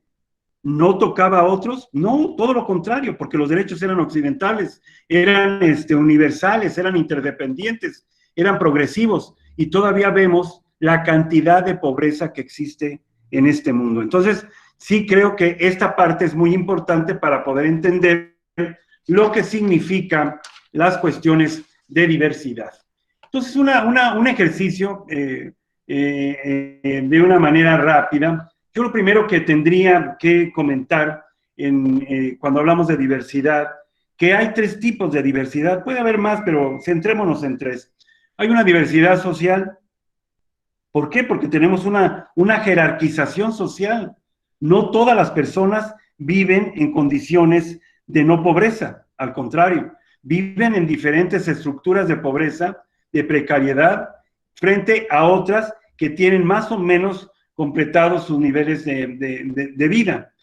¿No tocaba a otros? No, todo lo contrario, porque los derechos eran occidentales, eran universales, eran interdependientes, eran progresivos, y todavía vemos la cantidad de pobreza que existe en este mundo. Entonces, sí creo que esta parte es muy importante para poder entender lo que significan las cuestiones de diversidad. Entonces, un ejercicio de una manera rápida. Yo lo primero que tendría que comentar cuando hablamos de diversidad, que hay tres tipos de diversidad. Puede haber más, pero centrémonos en tres. Hay una diversidad social. ¿Por qué? Porque tenemos una jerarquización social. No todas las personas viven en condiciones de no pobreza. Al contrario, viven en diferentes estructuras de pobreza, de precariedad, frente a otras que tienen más o menos completados sus niveles de vida.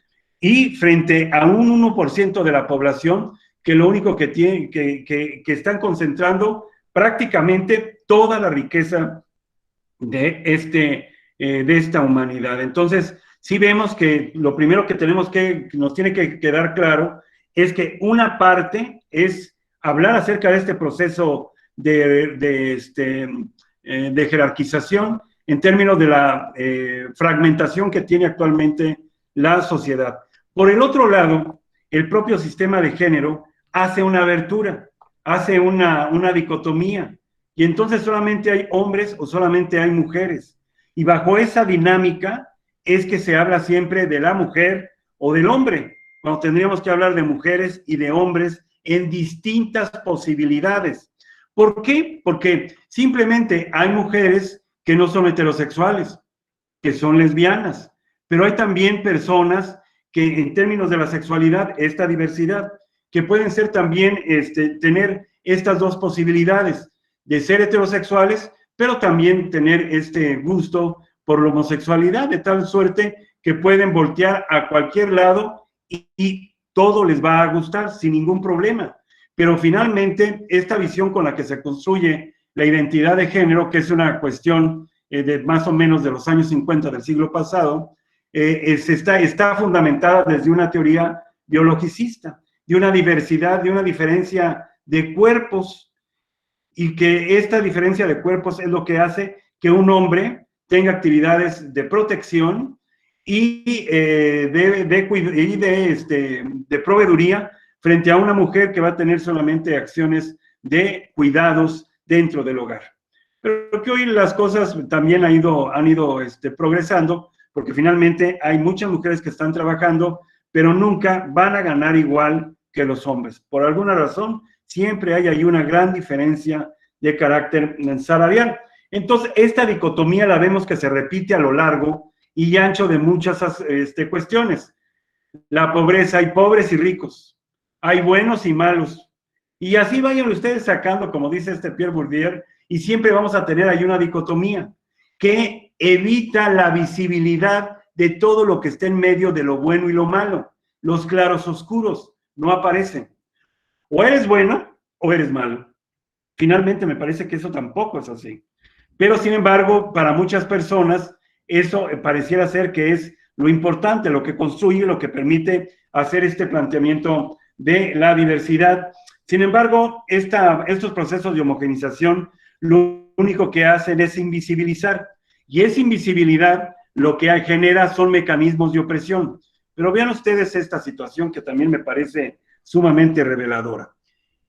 Y frente a un 1% de la población que lo único que tienen, que están concentrando prácticamente toda la riqueza de esta humanidad. Entonces, sí vemos que lo primero que nos tiene que quedar claro es que una parte es hablar acerca de este proceso de jerarquización en términos de la fragmentación que tiene actualmente la sociedad. Por el otro lado, el propio sistema de género hace una abertura, hace una dicotomía, y entonces solamente hay hombres o solamente hay mujeres. Y bajo esa dinámica es que se habla siempre de la mujer o del hombre, cuando tendríamos que hablar de mujeres y de hombres en distintas posibilidades. ¿Por qué? Porque simplemente hay mujeres que no son heterosexuales, que son lesbianas, pero hay también personas que en términos de la sexualidad, esta diversidad, que pueden ser también, tener estas dos posibilidades de ser heterosexuales, pero también tener este gusto por la homosexualidad, de tal suerte que pueden voltear a cualquier lado y todo les va a gustar sin ningún problema. Pero finalmente, esta visión con la que se construye la identidad de género, que es una cuestión de más o menos de los años 50 del siglo pasado, está fundamentada desde una teoría biologicista, de una diversidad, de una diferencia de cuerpos, y que esta diferencia de cuerpos es lo que hace que un hombre tenga actividades de protección y de proveeduría frente a una mujer que va a tener solamente acciones de cuidados dentro del hogar. Pero que hoy las cosas también han ido progresando, porque finalmente hay muchas mujeres que están trabajando, pero nunca van a ganar igual que los hombres. Por alguna razón, siempre hay ahí una gran diferencia de carácter salarial. Entonces, esta dicotomía la vemos que se repite a lo largo y ancho de muchas cuestiones. La pobreza, hay pobres y ricos, hay buenos y malos. Y así vayan ustedes sacando, como dice Pierre Bourdieu, y siempre vamos a tener ahí una dicotomía que evita la visibilidad de todo lo que está en medio de lo bueno y lo malo. Los claros oscuros no aparecen. O eres bueno o eres malo. Finalmente me parece que eso tampoco es así. Pero sin embargo, para muchas personas, eso pareciera ser que es lo importante, lo que construye, lo que permite hacer este planteamiento de la diversidad. Sin embargo, estos procesos de homogenización lo único que hacen es invisibilizar, y esa invisibilidad lo que genera son mecanismos de opresión. Pero vean ustedes esta situación que también me parece sumamente reveladora.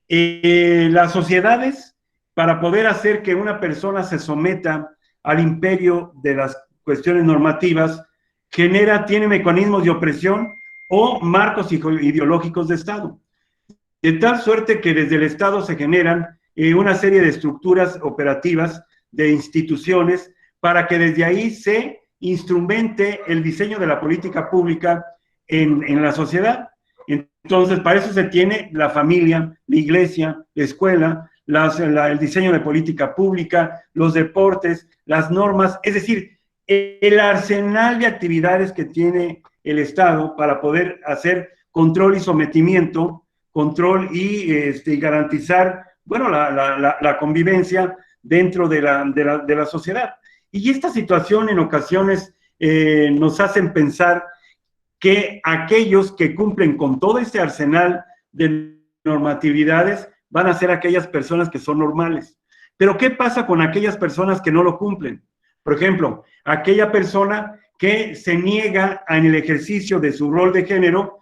Las sociedades, para poder hacer que una persona se someta al imperio de las cuestiones normativas, tiene mecanismos de opresión o marcos ideológicos de Estado. De tal suerte que desde el Estado se generan una serie de estructuras operativas, de instituciones, para que desde ahí se instrumente el diseño de la política pública en la sociedad. Entonces, para eso se tiene la familia, la iglesia, la escuela, el diseño de política pública, los deportes, las normas, es decir, el arsenal de actividades que tiene el Estado para poder hacer control y sometimiento, control y garantizar, bueno, la convivencia dentro de la sociedad. Y esta situación en ocasiones nos hacen pensar que aquellos que cumplen con todo este arsenal de normatividades van a ser aquellas personas que son normales. Pero ¿qué pasa con aquellas personas que no lo cumplen? Por ejemplo, aquella persona que se niega en el ejercicio de su rol de género,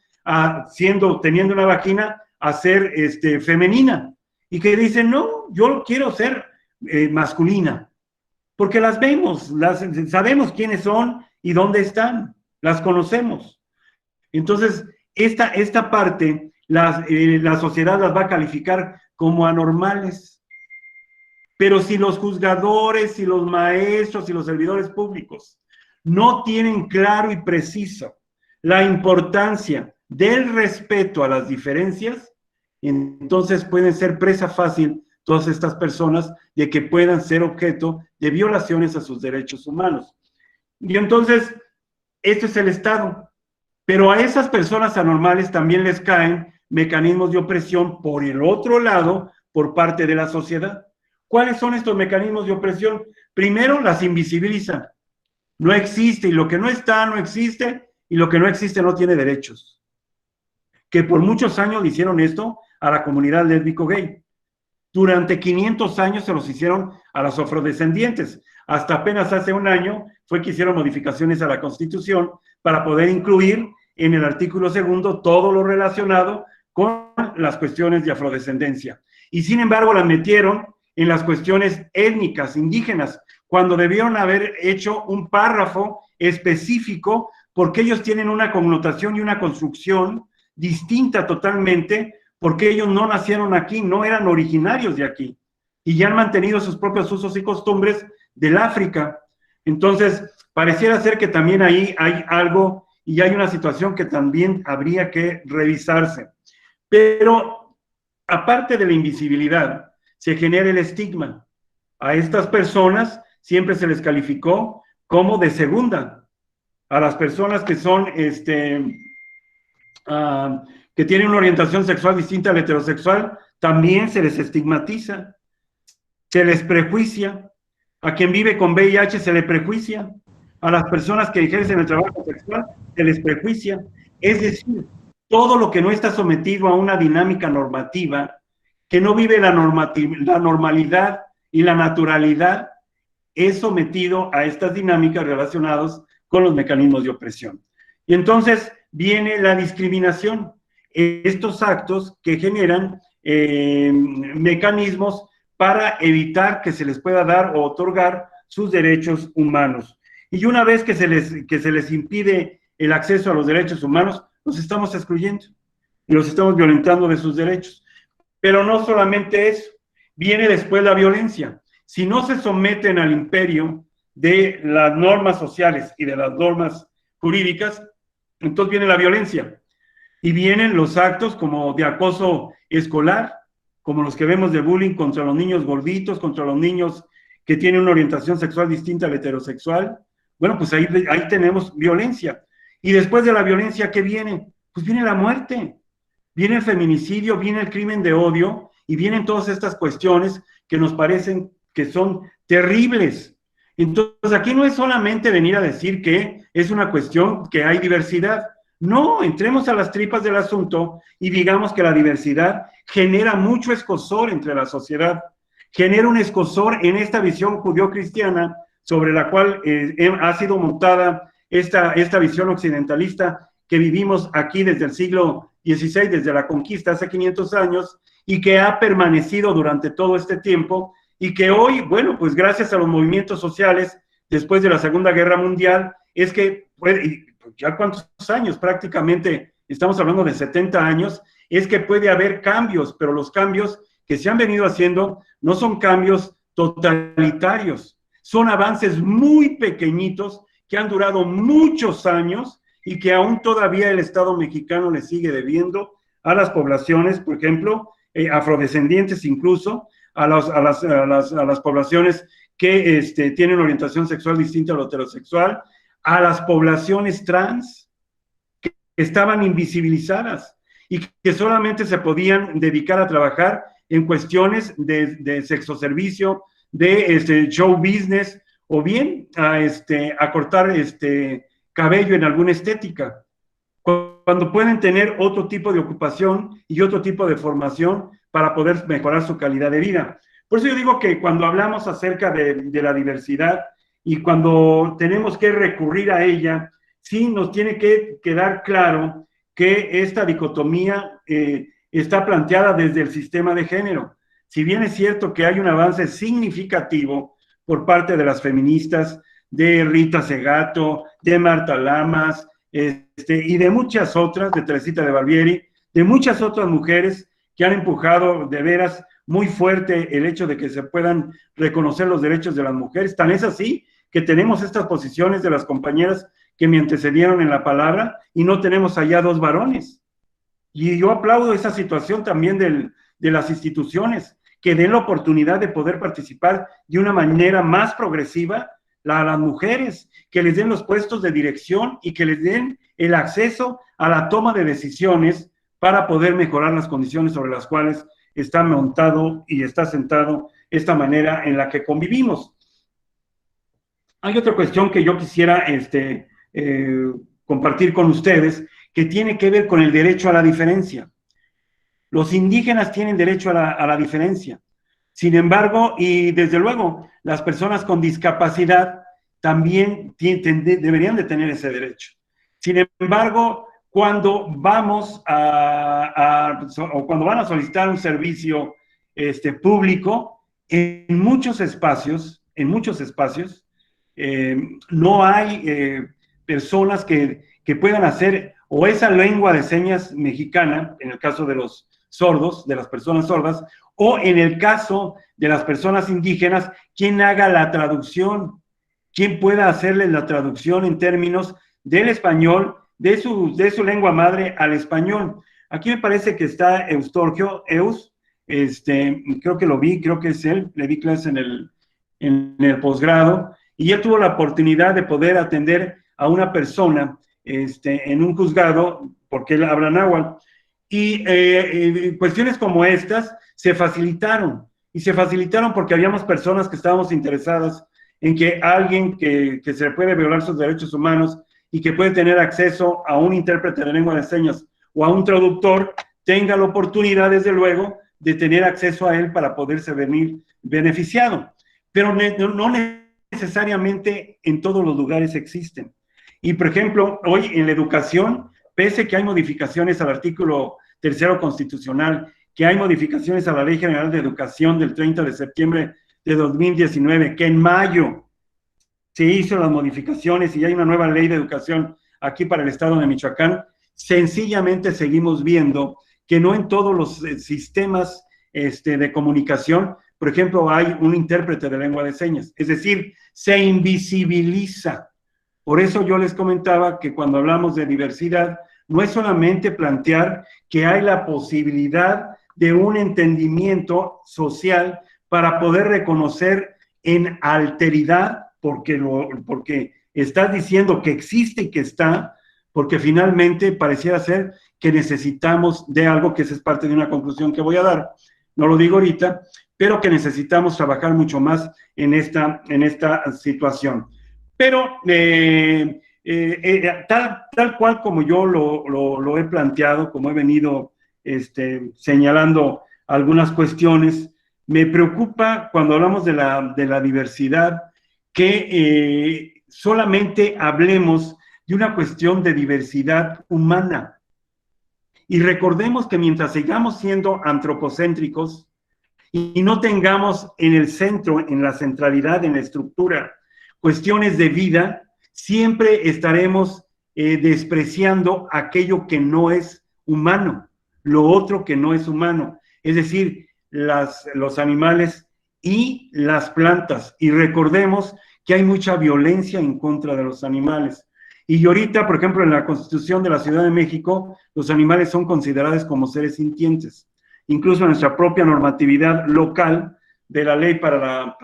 teniendo una vagina, a ser femenina, y que dice, no, yo quiero ser masculina, porque las vemos, sabemos quiénes son y dónde están, las conocemos. Entonces, esta parte, la sociedad las va a calificar como anormales. Pero si los juzgadores, si los maestros, y los servidores públicos no tienen claro y preciso la importancia del respeto a las diferencias, entonces pueden ser presa fácil todas estas personas de que puedan ser objeto de violaciones a sus derechos humanos. Y entonces, esto es el Estado. Pero a esas personas anormales también les caen mecanismos de opresión por el otro lado, por parte de la sociedad. ¿Cuáles son estos mecanismos de opresión? Primero, las invisibilizan. No existe, y lo que no está, no existe, y lo que no existe no tiene derechos. Que por muchos años le hicieron esto a la comunidad lésbico-gay. Durante 500 años se los hicieron a los afrodescendientes. Hasta apenas hace un año fue que hicieron modificaciones a la Constitución para poder incluir en el artículo 2 todo lo relacionado con las cuestiones de afrodescendencia. Y sin embargo las metieron en las cuestiones étnicas, indígenas, cuando debieron haber hecho un párrafo específico, porque ellos tienen una connotación y una construcción distinta totalmente, porque ellos no nacieron aquí, no eran originarios de aquí, y ya han mantenido sus propios usos y costumbres del África. Entonces, pareciera ser que también ahí hay algo y hay una situación que también habría que revisarse. Pero, aparte de la invisibilidad, se genera el estigma. A estas personas siempre se les calificó como de segunda. A las personas que son, que tienen una orientación sexual distinta a la heterosexual, también se les estigmatiza, se les prejuicia. A quien vive con VIH se le prejuicia, a las personas que ejercen el trabajo sexual se les prejuicia. Es decir, todo lo que no está sometido a una dinámica normativa, que no vive la normalidad y la naturalidad, es sometido a estas dinámicas relacionadas con los mecanismos de opresión. Y entonces viene la discriminación, estos actos que generan mecanismos para evitar que se les pueda dar o otorgar sus derechos humanos. Y una vez que se les impide el acceso a los derechos humanos, los estamos excluyendo y los estamos violentando de sus derechos. Pero no solamente eso, viene después la violencia. Si no se someten al imperio de las normas sociales y de las normas jurídicas, entonces viene la violencia. Y vienen los actos como de acoso escolar, como los que vemos de bullying contra los niños gorditos, contra los niños que tienen una orientación sexual distinta a la heterosexual. Bueno, pues ahí tenemos violencia. Y después de la violencia, ¿qué viene? Pues viene la muerte, viene el feminicidio, viene el crimen de odio, y vienen todas estas cuestiones que nos parecen que son terribles. Entonces, aquí no es solamente venir a decir que es una cuestión que hay diversidad. No, entremos a las tripas del asunto y digamos que la diversidad genera mucho escozor entre la sociedad, genera un escozor en esta visión judío-cristiana sobre la cual ha sido montada esta visión occidentalista que vivimos aquí desde el siglo XVI, desde la conquista hace 500 años, y que ha permanecido durante todo este tiempo, y que hoy, bueno, pues gracias a los movimientos sociales, después de la Segunda Guerra Mundial, es que, ya cuántos años, prácticamente, estamos hablando de 70 años, es que puede haber cambios, pero los cambios que se han venido haciendo no son cambios totalitarios, son avances muy pequeñitos que han durado muchos años y que aún todavía el Estado mexicano le sigue debiendo a las poblaciones, por ejemplo, afrodescendientes incluso, a las poblaciones que tienen orientación sexual distinta a lo heterosexual, a las poblaciones trans que estaban invisibilizadas y que solamente se podían dedicar a trabajar en cuestiones de sexoservicio, de show business, o bien a cortar cabello en alguna estética, cuando pueden tener otro tipo de ocupación y otro tipo de formación para poder mejorar su calidad de vida. Por eso yo digo que cuando hablamos acerca de la diversidad y cuando tenemos que recurrir a ella, sí nos tiene que quedar claro que esta dicotomía está planteada desde el sistema de género. Si bien es cierto que hay un avance significativo por parte de las feministas, de Rita Segato, de Marta Lamas, y de muchas otras, de Teresita de Barbieri, de muchas otras mujeres que han empujado de veras muy fuerte el hecho de que se puedan reconocer los derechos de las mujeres. Tan es así que tenemos estas posiciones de las compañeras que me antecedieron en la palabra y no tenemos allá dos varones. Y yo aplaudo esa situación también de las instituciones, que den la oportunidad de poder participar de una manera más progresiva a las mujeres, que les den los puestos de dirección y que les den el acceso a la toma de decisiones para poder mejorar las condiciones sobre las cuales está montado y está sentado esta manera en la que convivimos. Hay otra cuestión que yo quisiera compartir con ustedes, que tiene que ver con el derecho a la diferencia. Los indígenas tienen derecho a la diferencia. Sin embargo, y desde luego, las personas con discapacidad también deberían de tener ese derecho. Sin embargo, cuando vamos o cuando van a solicitar un servicio público, en muchos espacios, no hay personas que puedan hacer o esa lengua de señas mexicana, en el caso de los sordos, de las personas sordas, o en el caso de las personas indígenas, quien haga la traducción, quien pueda hacerle la traducción en términos del español, de su lengua madre al español. Aquí me parece que está Eustorgio, creo que lo vi, creo que es él, le di clase en el posgrado, y él tuvo la oportunidad de poder atender a una persona en un juzgado, porque él habla náhuatl, y cuestiones como estas se facilitaron, y se facilitaron porque habíamos personas que estábamos interesadas en que alguien que se le puede violar sus derechos humanos y que puede tener acceso a un intérprete de lengua de señas o a un traductor, tenga la oportunidad, desde luego, de tener acceso a él para poderse venir beneficiado. Pero no necesariamente en todos los lugares existen. Y, por ejemplo, hoy en la educación, pese que hay modificaciones al artículo 3º constitucional, que hay modificaciones a la Ley General de Educación del 30 de septiembre de 2019, que en mayo se hizo las modificaciones y hay una nueva ley de educación aquí para el estado de Michoacán, sencillamente seguimos viendo que no en todos los sistemas de comunicación, por ejemplo, hay un intérprete de lengua de señas, es decir, se invisibiliza. Por eso yo les comentaba que cuando hablamos de diversidad, no es solamente plantear que hay la posibilidad de un entendimiento social para poder reconocer en alteridad, porque estás diciendo que existe y que está, porque finalmente pareciera ser que necesitamos de algo, que esa es parte de una conclusión que voy a dar, no lo digo ahorita, pero que necesitamos trabajar mucho más en esta situación. Pero tal cual como yo lo he planteado, como he venido señalando algunas cuestiones, me preocupa cuando hablamos de la diversidad que solamente hablemos de una cuestión de diversidad humana. Y recordemos que mientras sigamos siendo antropocéntricos y no tengamos en el centro, en la centralidad, en la estructura, cuestiones de vida, siempre estaremos despreciando aquello que no es humano, lo otro que no es humano, es decir, los animales y las plantas. Y recordemos que hay mucha violencia en contra de los animales. Y ahorita, por ejemplo, en la Constitución de la Ciudad de México, los animales son considerados como seres sintientes. Incluso en nuestra propia normatividad local de la ley para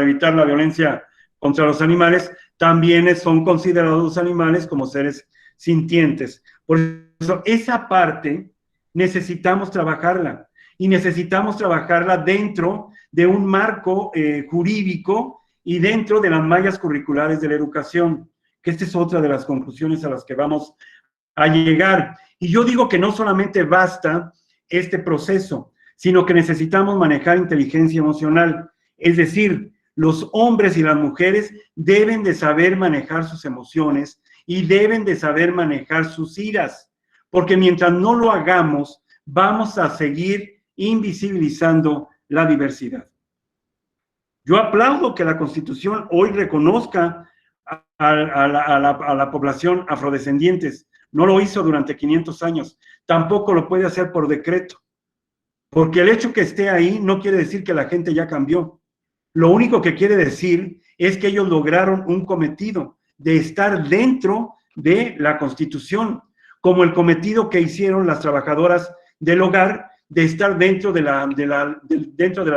evitar la violencia contra los animales, también son considerados los animales como seres sintientes. Por eso, esa parte necesitamos trabajarla, y necesitamos trabajarla dentro de un marco jurídico y dentro de las mallas curriculares de la educación, que esta es otra de las conclusiones a las que vamos a llegar. Y yo digo que no solamente basta este proceso, sino que necesitamos manejar inteligencia emocional, es decir, los hombres y las mujeres deben de saber manejar sus emociones y deben de saber manejar sus iras, porque mientras no lo hagamos, vamos a seguir invisibilizando la diversidad. Yo aplaudo que la Constitución hoy reconozca a la población afrodescendientes. No lo hizo durante 500 años, tampoco lo puede hacer por decreto, porque el hecho que esté ahí no quiere decir que la gente ya cambió. Lo único que quiere decir es que ellos lograron un cometido de estar dentro de la Constitución, como el cometido que hicieron las trabajadoras del hogar de estar dentro de la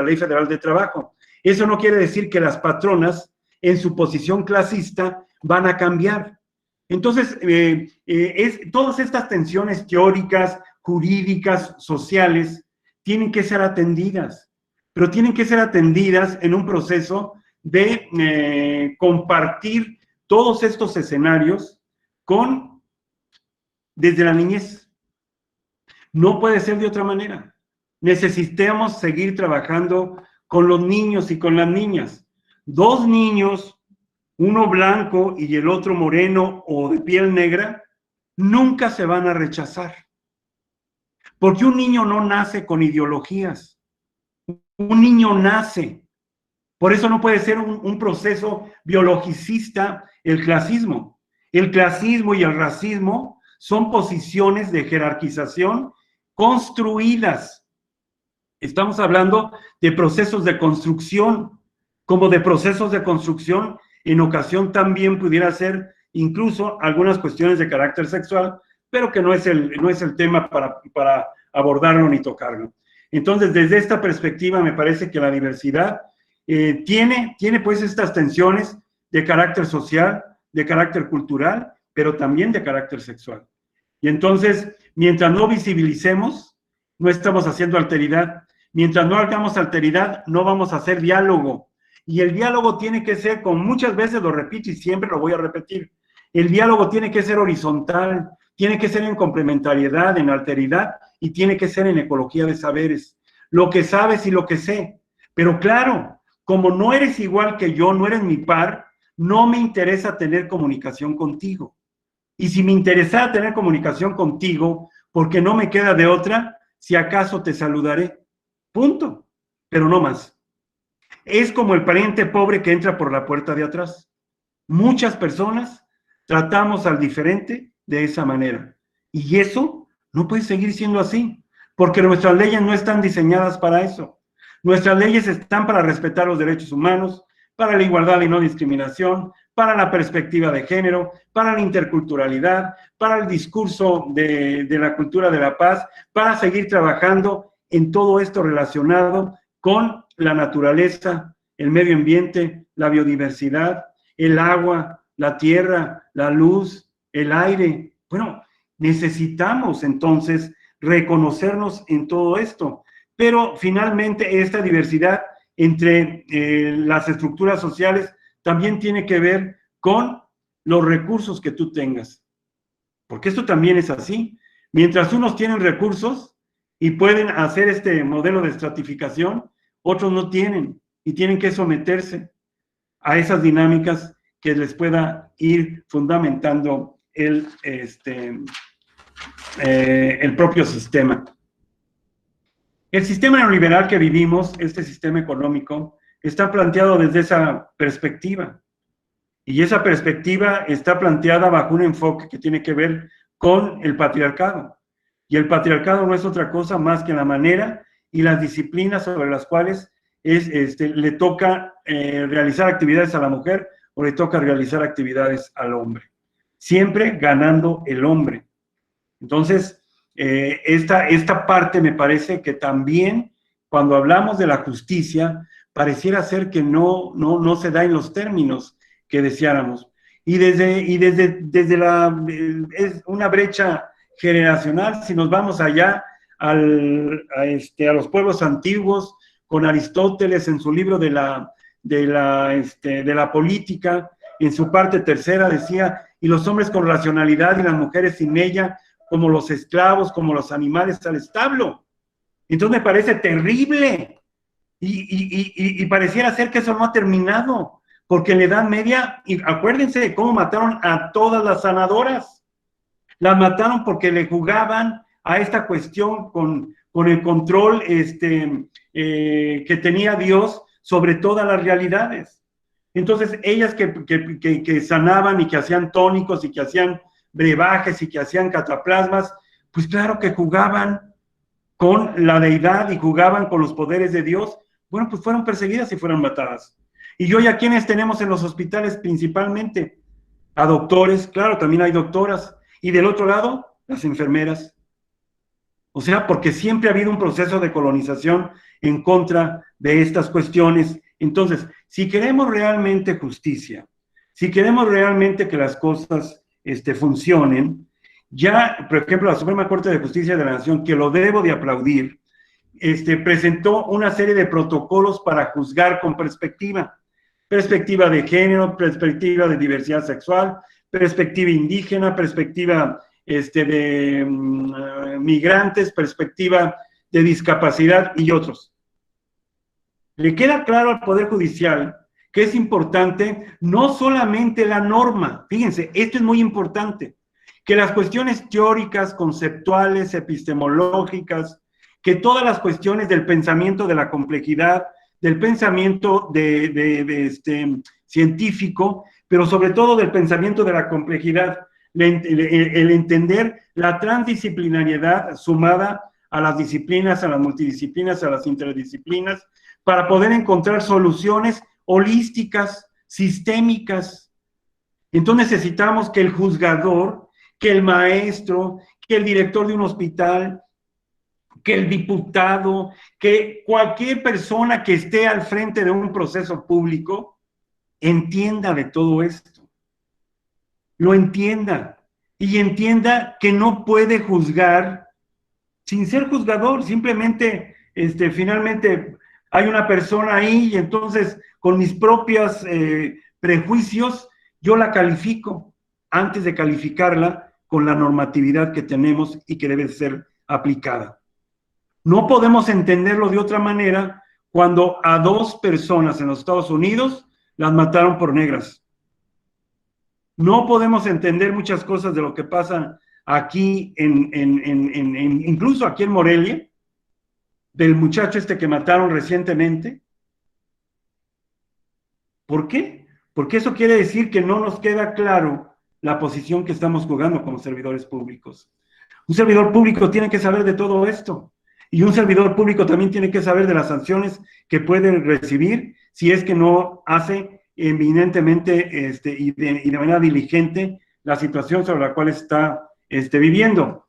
Ley Federal de Trabajo. Eso no quiere decir que las patronas, en su posición clasista, van a cambiar. Entonces, todas estas tensiones teóricas, jurídicas, sociales, tienen que ser atendidas, pero tienen que ser atendidas en un proceso de compartir todos estos escenarios desde la niñez. No puede ser de otra manera. Necesitamos seguir trabajando con los niños y con las niñas. 2 niños, uno blanco y el otro moreno o de piel negra, nunca se van a rechazar. Porque un niño no nace con ideologías. Un niño nace. Por eso no puede ser un proceso biologicista el clasismo. El clasismo y el racismo son posiciones de jerarquización construidas. Estamos hablando de procesos de construcción, como de procesos de construcción, en ocasión también pudiera ser incluso algunas cuestiones de carácter sexual, pero que no es el tema para abordarlo ni tocarlo. Entonces, desde esta perspectiva, me parece que la diversidad tiene pues estas tensiones de carácter social, de carácter cultural, pero también de carácter sexual. Y entonces, mientras no visibilicemos, no estamos haciendo alteridad. Mientras no hagamos alteridad, no vamos a hacer diálogo. Y el diálogo tiene que ser, como muchas veces lo repito y siempre lo voy a repetir, el diálogo tiene que ser horizontal, tiene que ser en complementariedad, en alteridad, y tiene que ser en ecología de saberes. Lo que sabes y lo que sé. Pero claro, como no eres igual que yo, no eres mi par, no me interesa tener comunicación contigo. Y si me interesara tener comunicación contigo, porque no me queda de otra, si acaso te saludaré. Punto. Pero no más. Es como el pariente pobre que entra por la puerta de atrás. Muchas personas tratamos al diferente de esa manera. Y eso no puede seguir siendo así, porque nuestras leyes no están diseñadas para eso. Nuestras leyes están para respetar los derechos humanos, para la igualdad y no discriminación, para la perspectiva de género, para la interculturalidad, para el discurso de la cultura de la paz, para seguir trabajando en todo esto relacionado con la naturaleza, el medio ambiente, la biodiversidad, el agua, la tierra, la luz, el aire. Bueno, necesitamos entonces reconocernos en todo esto. pero finalmente esta diversidad entre las estructuras sociales también tiene que ver con los recursos que tú tengas, porque esto también es así. Mientras unos tienen recursos y pueden hacer este modelo de estratificación, otros no tienen y tienen que someterse a esas dinámicas que les pueda ir fundamentando el propio sistema. El sistema neoliberal que vivimos, este sistema económico, está planteado desde esa perspectiva. Y esa perspectiva está planteada bajo un enfoque que tiene que ver con el patriarcado. Y el patriarcado no es otra cosa más que la manera y las disciplinas sobre las cuales le toca realizar actividades a la mujer o le toca realizar actividades al hombre. Siempre ganando el hombre. Entonces, esta parte me parece que también, cuando hablamos de la justicia, pareciera ser que no se da en los términos que deseáramos. Y desde es una brecha generacional, si nos vamos allá a los pueblos antiguos, con Aristóteles en su libro de la política, en su parte tercera decía, y los hombres con racionalidad y las mujeres sin ella, como los esclavos, como los animales al establo. Entonces me parece terrible y pareciera ser que eso no ha terminado, porque en la Edad Media, y acuérdense de cómo mataron a todas las sanadoras. Las mataron porque le jugaban a esta cuestión con el control que tenía Dios sobre todas las realidades. Entonces, ellas que sanaban y que hacían tónicos y que hacían brebajes y que hacían cataplasmas, pues claro que jugaban con la deidad y jugaban con los poderes de Dios. Bueno, pues fueron perseguidas y fueron matadas. Y hoy a quienes tenemos en los hospitales principalmente, a doctores, claro, también hay doctoras, y del otro lado, las enfermeras. O sea, porque siempre ha habido un proceso de colonización en contra de estas cuestiones. Entonces, si queremos realmente justicia, si queremos realmente que las cosas funcionen, ya, por ejemplo, la Suprema Corte de Justicia de la Nación, que lo debo de aplaudir, presentó una serie de protocolos para juzgar con perspectiva de género, perspectiva de diversidad sexual, perspectiva indígena, perspectiva de migrantes, perspectiva de discapacidad y otros. Le queda claro al Poder Judicial que es importante no solamente la norma, fíjense, esto es muy importante, que las cuestiones teóricas, conceptuales, epistemológicas, que todas las cuestiones del pensamiento de la complejidad, del pensamiento científico, pero sobre todo del pensamiento de la complejidad, el entender la transdisciplinariedad sumada a las disciplinas, a las multidisciplinas, a las interdisciplinas, para poder encontrar soluciones holísticas, sistémicas. Entonces necesitamos que el juzgador, que el maestro, que el director de un hospital, que el diputado, que cualquier persona que esté al frente de un proceso público entienda de todo esto, lo entienda y entienda que no puede juzgar sin ser juzgador, simplemente, finalmente hay una persona ahí y entonces con mis propios prejuicios yo la califico antes de calificarla con la normatividad que tenemos y que debe ser aplicada. No podemos entenderlo de otra manera cuando a 2 personas en los Estados Unidos las mataron por negras. No podemos entender muchas cosas de lo que pasa aquí, incluso aquí en Morelia, del muchacho que mataron recientemente. ¿Por qué? Porque eso quiere decir que no nos queda claro la posición que estamos jugando como servidores públicos. Un servidor público tiene que saber de todo esto. Y un servidor público también tiene que saber de las sanciones que puede recibir si es que no hace eminentemente y de manera diligente la situación sobre la cual está viviendo.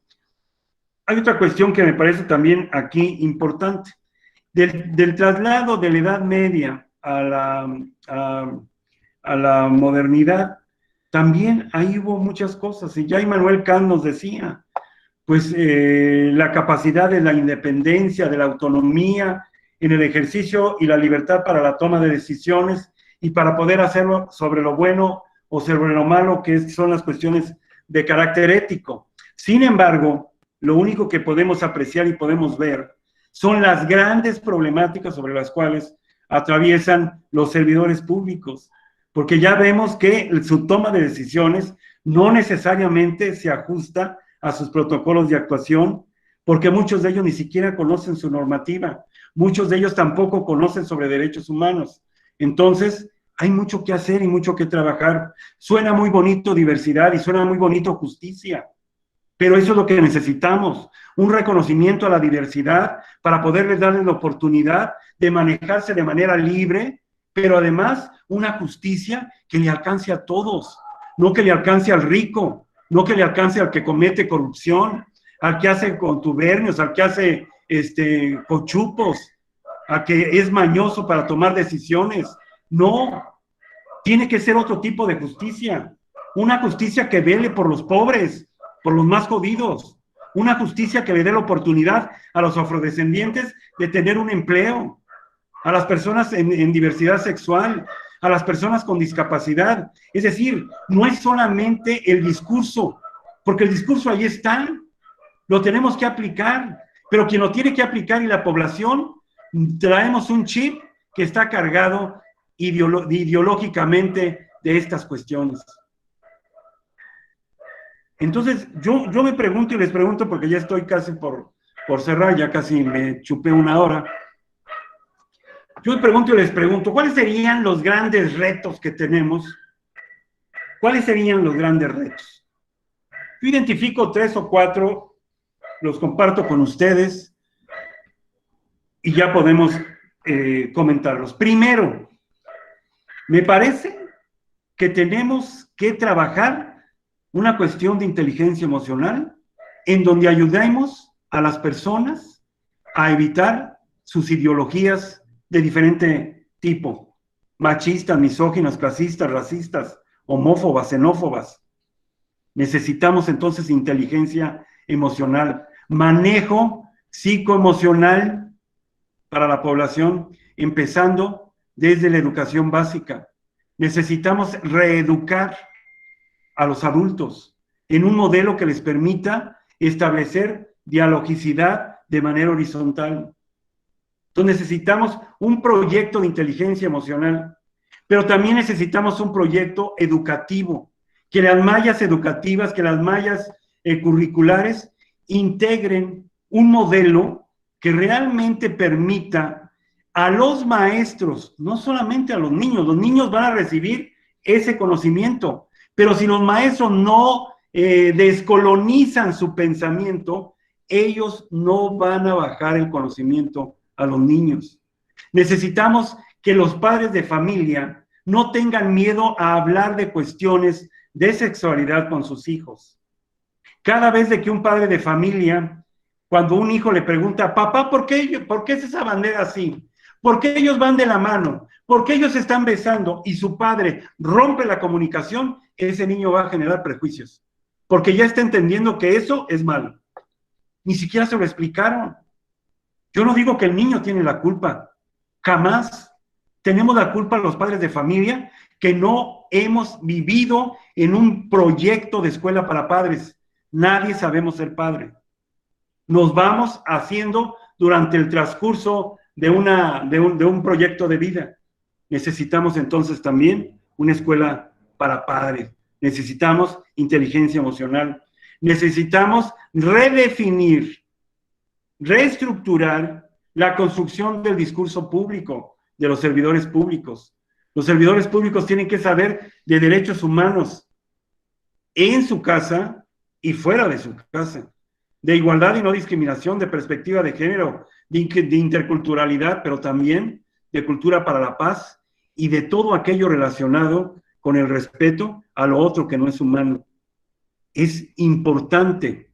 Hay otra cuestión que me parece también aquí importante. Del traslado de la Edad Media a la modernidad, también ahí hubo muchas cosas. Y ya Immanuel Kant nos decía, pues la capacidad de la independencia, de la autonomía en el ejercicio y la libertad para la toma de decisiones y para poder hacerlo sobre lo bueno o sobre lo malo, que son las cuestiones de carácter ético. Sin embargo, lo único que podemos apreciar y podemos ver son las grandes problemáticas sobre las cuales atraviesan los servidores públicos, porque ya vemos que su toma de decisiones no necesariamente se ajusta a sus protocolos de actuación, porque muchos de ellos ni siquiera conocen su normativa, muchos de ellos tampoco conocen sobre derechos humanos. Entonces, hay mucho que hacer y mucho que trabajar. Suena muy bonito diversidad y suena muy bonito justicia, pero eso es lo que necesitamos, un reconocimiento a la diversidad para poderles darles la oportunidad de manejarse de manera libre, pero además una justicia que le alcance a todos, no que le alcance al rico, no que le alcance al que comete corrupción, al que hace contubernios, al que hace cochupos, a que es mañoso para tomar decisiones. No, tiene que ser otro tipo de justicia, una justicia que vele por los pobres, por los más jodidos, una justicia que le dé la oportunidad a los afrodescendientes de tener un empleo, a las personas en diversidad sexual, a las personas con discapacidad. Es decir, no es solamente el discurso, porque el discurso ahí está, lo tenemos que aplicar, pero quien lo tiene que aplicar y la población, traemos un chip que está cargado ideológicamente de estas cuestiones. Entonces, yo me pregunto y les pregunto, porque ya estoy casi por cerrar, ya casi me chupé una hora. Yo me pregunto y les pregunto, ¿cuáles serían los grandes retos que tenemos? ¿Cuáles serían los grandes retos? Yo identifico 3 o 4, los comparto con ustedes y ya podemos comentarlos. Primero, me parece que tenemos que trabajar una cuestión de inteligencia emocional en donde ayudemos a las personas a evitar sus ideologías de diferente tipo, machistas, misóginas, clasistas, racistas, homófobas, xenófobas. Necesitamos entonces inteligencia emocional, manejo psicoemocional para la población, empezando desde la educación básica. Necesitamos reeducar a los adultos en un modelo que les permita establecer dialogicidad de manera horizontal. Entonces necesitamos un proyecto de inteligencia emocional, pero también necesitamos un proyecto educativo, que las mallas educativas, que las mallas curriculares integren un modelo que realmente permita a los maestros, no solamente a los niños van a recibir ese conocimiento, pero si los maestros no descolonizan su pensamiento, ellos no van a bajar el conocimiento a los niños. Necesitamos que los padres de familia no tengan miedo a hablar de cuestiones de sexualidad con sus hijos. Cada vez de que un padre de familia, cuando un hijo le pregunta, papá, ¿por qué es esa bandera así? ¿Por qué ellos van de la mano? ¿Por qué ellos se están besando? Y su padre rompe la comunicación, ese niño va a generar prejuicios, porque ya está entendiendo que eso es malo. Ni siquiera se lo explicaron. Yo no digo que el niño tiene la culpa, jamás. Tenemos la culpa los padres de familia que no hemos vivido en un proyecto de escuela para padres. Nadie sabemos ser padre. Nos vamos haciendo durante el transcurso de un proyecto de vida. Necesitamos entonces también una escuela para padres. Necesitamos inteligencia emocional. Necesitamos redefinir, reestructurar la construcción del discurso público, de los servidores públicos. Los servidores públicos tienen que saber de derechos humanos en su casa y fuera de su casa, de igualdad y no discriminación, de perspectiva de género, de interculturalidad, pero también de cultura para la paz y de todo aquello relacionado con el respeto a lo otro que no es humano. Es importante,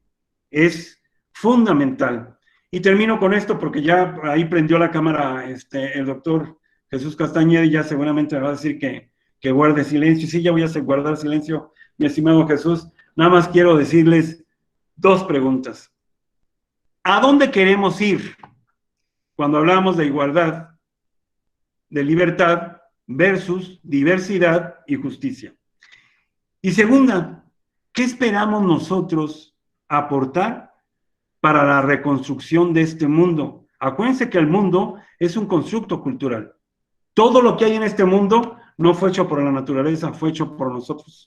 es fundamental. Y termino con esto porque ya ahí prendió la cámara el doctor Jesús Castañeda y ya seguramente me va a decir que guarde silencio. Sí, ya voy a guardar silencio, mi estimado Jesús. Nada más quiero decirles dos preguntas. ¿A dónde queremos ir cuando hablamos de igualdad, de libertad versus diversidad y justicia? Y segunda, ¿qué esperamos nosotros aportar para la reconstrucción de este mundo? Acuérdense que el mundo es un constructo cultural. Todo lo que hay en este mundo no fue hecho por la naturaleza, fue hecho por nosotros,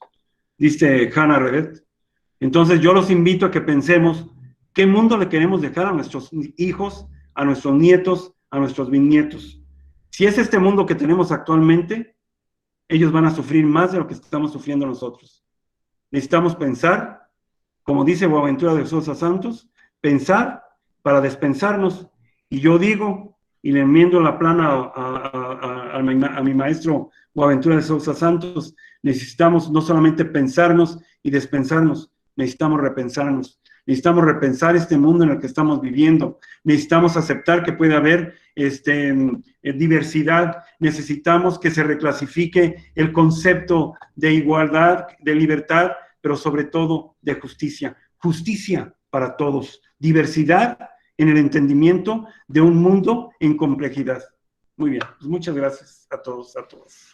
dice Hannah Arendt. Entonces yo los invito a que pensemos qué mundo le queremos dejar a nuestros hijos, a nuestros nietos, a nuestros bisnietos. Si es este mundo que tenemos actualmente, ellos van a sufrir más de lo que estamos sufriendo nosotros. Necesitamos pensar, como dice Boaventura de Sousa Santos, pensar para despensarnos. Y yo digo, y le enmiendo la plana a mi maestro Boaventura de Sousa Santos, necesitamos no solamente pensarnos y despensarnos, necesitamos repensarnos. Necesitamos repensar este mundo en el que estamos viviendo. Necesitamos aceptar que puede haber diversidad. Necesitamos que se reclasifique el concepto de igualdad, de libertad, pero sobre todo de justicia. Justicia para todos. Diversidad en el entendimiento de un mundo en complejidad. Muy bien, pues muchas gracias a todos, a todas.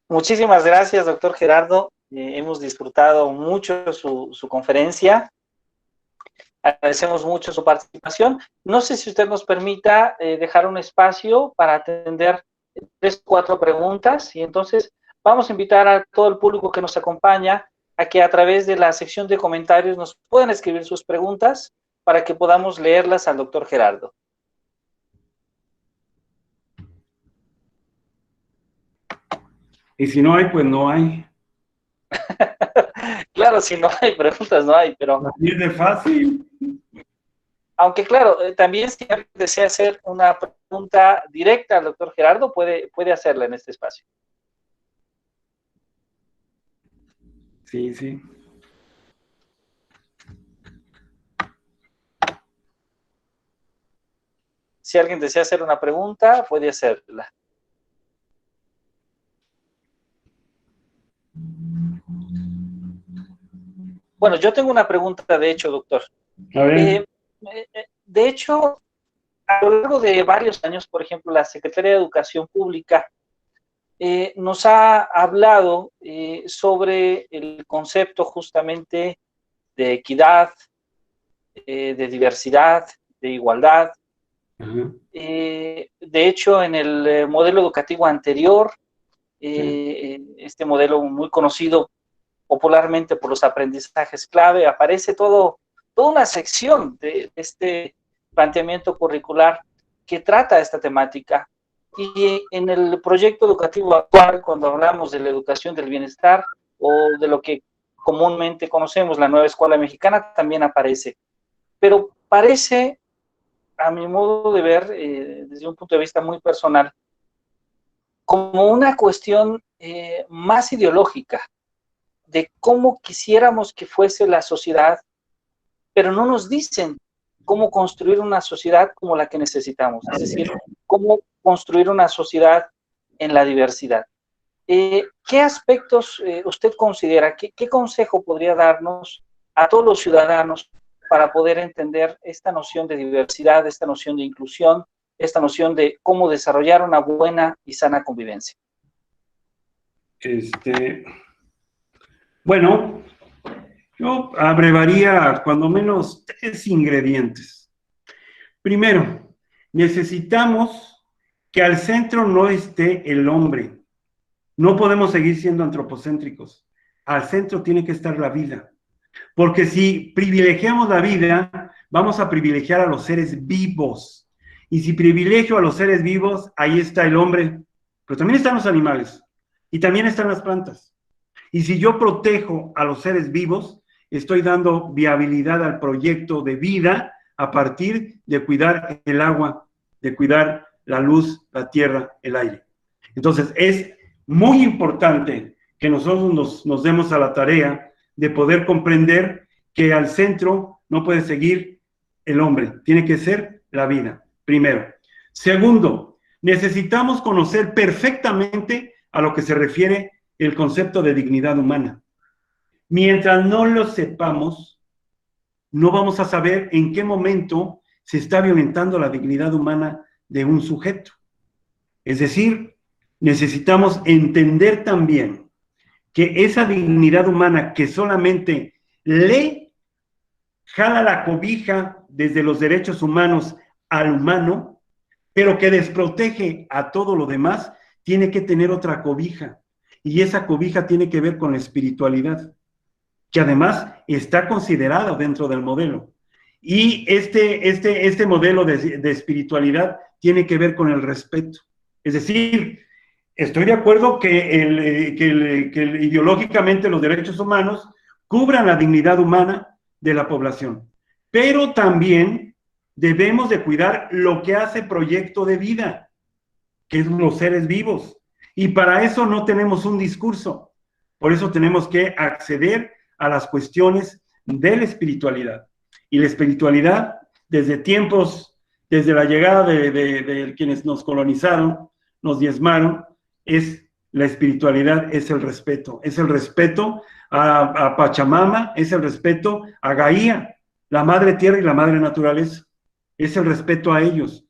Muchísimas gracias, doctor Gerardo. Hemos disfrutado mucho su conferencia. Agradecemos mucho su participación. No sé si usted nos permita dejar un espacio para atender 3 o 4 preguntas. Y entonces vamos a invitar a todo el público que nos acompaña a que a través de la sección de comentarios nos puedan escribir sus preguntas para que podamos leerlas al doctor Gerardo. Y si no hay, pues no hay. Claro, si no hay preguntas, no hay, pero... Así es de fácil. Aunque claro, también si alguien desea hacer una pregunta directa al doctor Gerardo, puede hacerla en este espacio. Sí, sí. Si alguien desea hacer una pregunta, puede hacerla. Bueno, yo tengo una pregunta, de hecho, doctor. A ver. De hecho, a lo largo de varios años, por ejemplo, la Secretaría de Educación Pública nos ha hablado sobre el concepto justamente de equidad, de diversidad, de igualdad. De hecho, en el modelo educativo anterior, este modelo muy conocido popularmente por los aprendizajes clave, aparece toda una sección de este planteamiento curricular que trata esta temática. Y en el proyecto educativo actual, cuando hablamos de la educación del bienestar o de lo que comúnmente conocemos, la nueva escuela mexicana, también aparece. Pero parece, a mi modo de ver, desde un punto de vista muy personal, como una cuestión más ideológica, de cómo quisiéramos que fuese la sociedad, pero no nos dicen cómo construir una sociedad como la que necesitamos, es decir, cómo construir una sociedad en la diversidad. ¿Qué aspectos usted considera, qué consejo podría darnos a todos los ciudadanos para poder entender esta noción de diversidad, esta noción de inclusión, esta noción de cómo desarrollar una buena y sana convivencia? Bueno, yo abrevaría cuando menos 3 ingredientes. Primero, necesitamos que al centro no esté el hombre. No podemos seguir siendo antropocéntricos. Al centro tiene que estar la vida. Porque si privilegiamos la vida, vamos a privilegiar a los seres vivos. Y si privilegio a los seres vivos, ahí está el hombre. Pero también están los animales. Y también están las plantas. Y si yo protejo a los seres vivos, estoy dando viabilidad al proyecto de vida a partir de cuidar el agua, de cuidar la luz, la tierra, el aire. Entonces, es muy importante que nosotros nos demos a la tarea de poder comprender que al centro no puede seguir el hombre, tiene que ser la vida, primero. Segundo, necesitamos conocer perfectamente a lo que se refiere el concepto de dignidad humana. Mientras no lo sepamos, no vamos a saber en qué momento se está violentando la dignidad humana de un sujeto. Es decir, necesitamos entender también que esa dignidad humana que solamente le jala la cobija desde los derechos humanos al humano, pero que desprotege a todo lo demás, tiene que tener otra cobija. Y esa cobija tiene que ver con la espiritualidad, que además está considerada dentro del modelo. Y este modelo de espiritualidad tiene que ver con el respeto. Es decir, estoy de acuerdo que ideológicamente los derechos humanos cubran la dignidad humana de la población, pero también debemos de cuidar lo que hace proyecto de vida, que es los seres vivos, y para eso no tenemos un discurso, por eso tenemos que acceder a las cuestiones de la espiritualidad, y la espiritualidad desde la llegada de quienes nos colonizaron, nos diezmaron, la espiritualidad es el respeto a Pachamama, es el respeto a Gaia, la madre tierra y la madre naturaleza, es el respeto a ellos.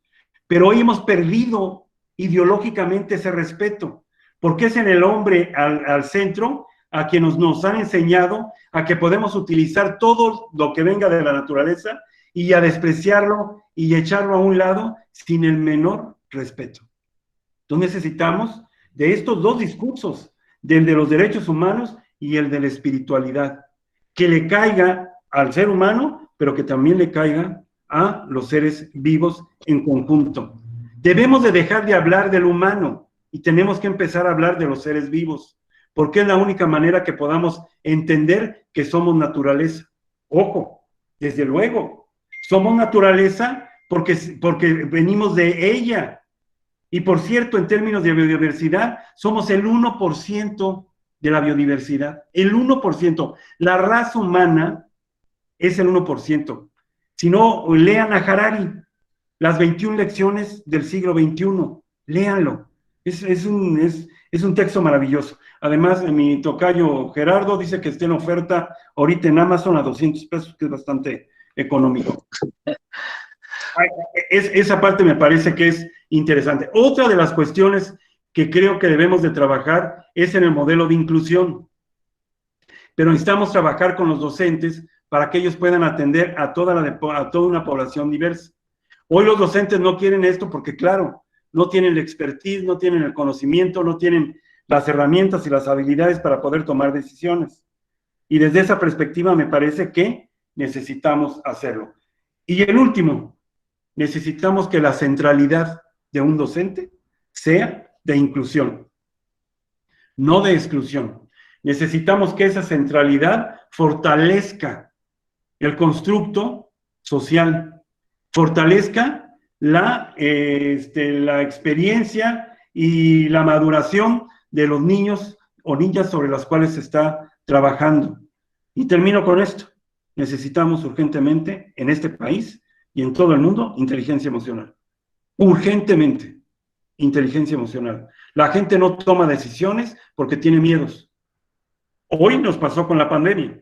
Pero hoy hemos perdido ideológicamente ese respeto, porque es en el hombre al centro a quienes nos han enseñado a que podemos utilizar todo lo que venga de la naturaleza y a despreciarlo y echarlo a un lado sin el menor respeto. Entonces necesitamos de estos dos discursos, del de los derechos humanos y el de la espiritualidad, que le caiga al ser humano, pero que también le caiga a los seres vivos en conjunto. Debemos de dejar de hablar del humano y tenemos que empezar a hablar de los seres vivos, porque es la única manera que podamos entender que somos naturaleza. Ojo, desde luego, somos naturaleza porque venimos de ella. Y por cierto, en términos de biodiversidad, somos el 1% de la biodiversidad. El 1%. La raza humana es el 1%. Si no, lean a Harari, las 21 lecciones del siglo XXI. Léanlo. Es un texto maravilloso. Además, mi tocayo Gerardo dice que está en oferta ahorita en Amazon a 200 pesos, que es bastante económico. Esa parte me parece que es interesante. Otra de las cuestiones que creo que debemos de trabajar es en el modelo de inclusión. Pero necesitamos trabajar con los docentes para que ellos puedan atender a toda una población diversa. Hoy los docentes no quieren esto porque, claro, no tienen la expertise, no tienen el conocimiento, no tienen las herramientas y las habilidades para poder tomar decisiones. Y desde esa perspectiva me parece que necesitamos hacerlo. Y el último, necesitamos que la centralidad de un docente sea de inclusión, no de exclusión. Necesitamos que esa centralidad fortalezca el constructo social, fortalezca la experiencia y la maduración de los niños o niñas sobre las cuales se está trabajando. Y termino con esto. Necesitamos urgentemente en este país y en todo el mundo inteligencia emocional. Urgentemente, inteligencia emocional. La gente no toma decisiones porque tiene miedos. Hoy nos pasó con la pandemia.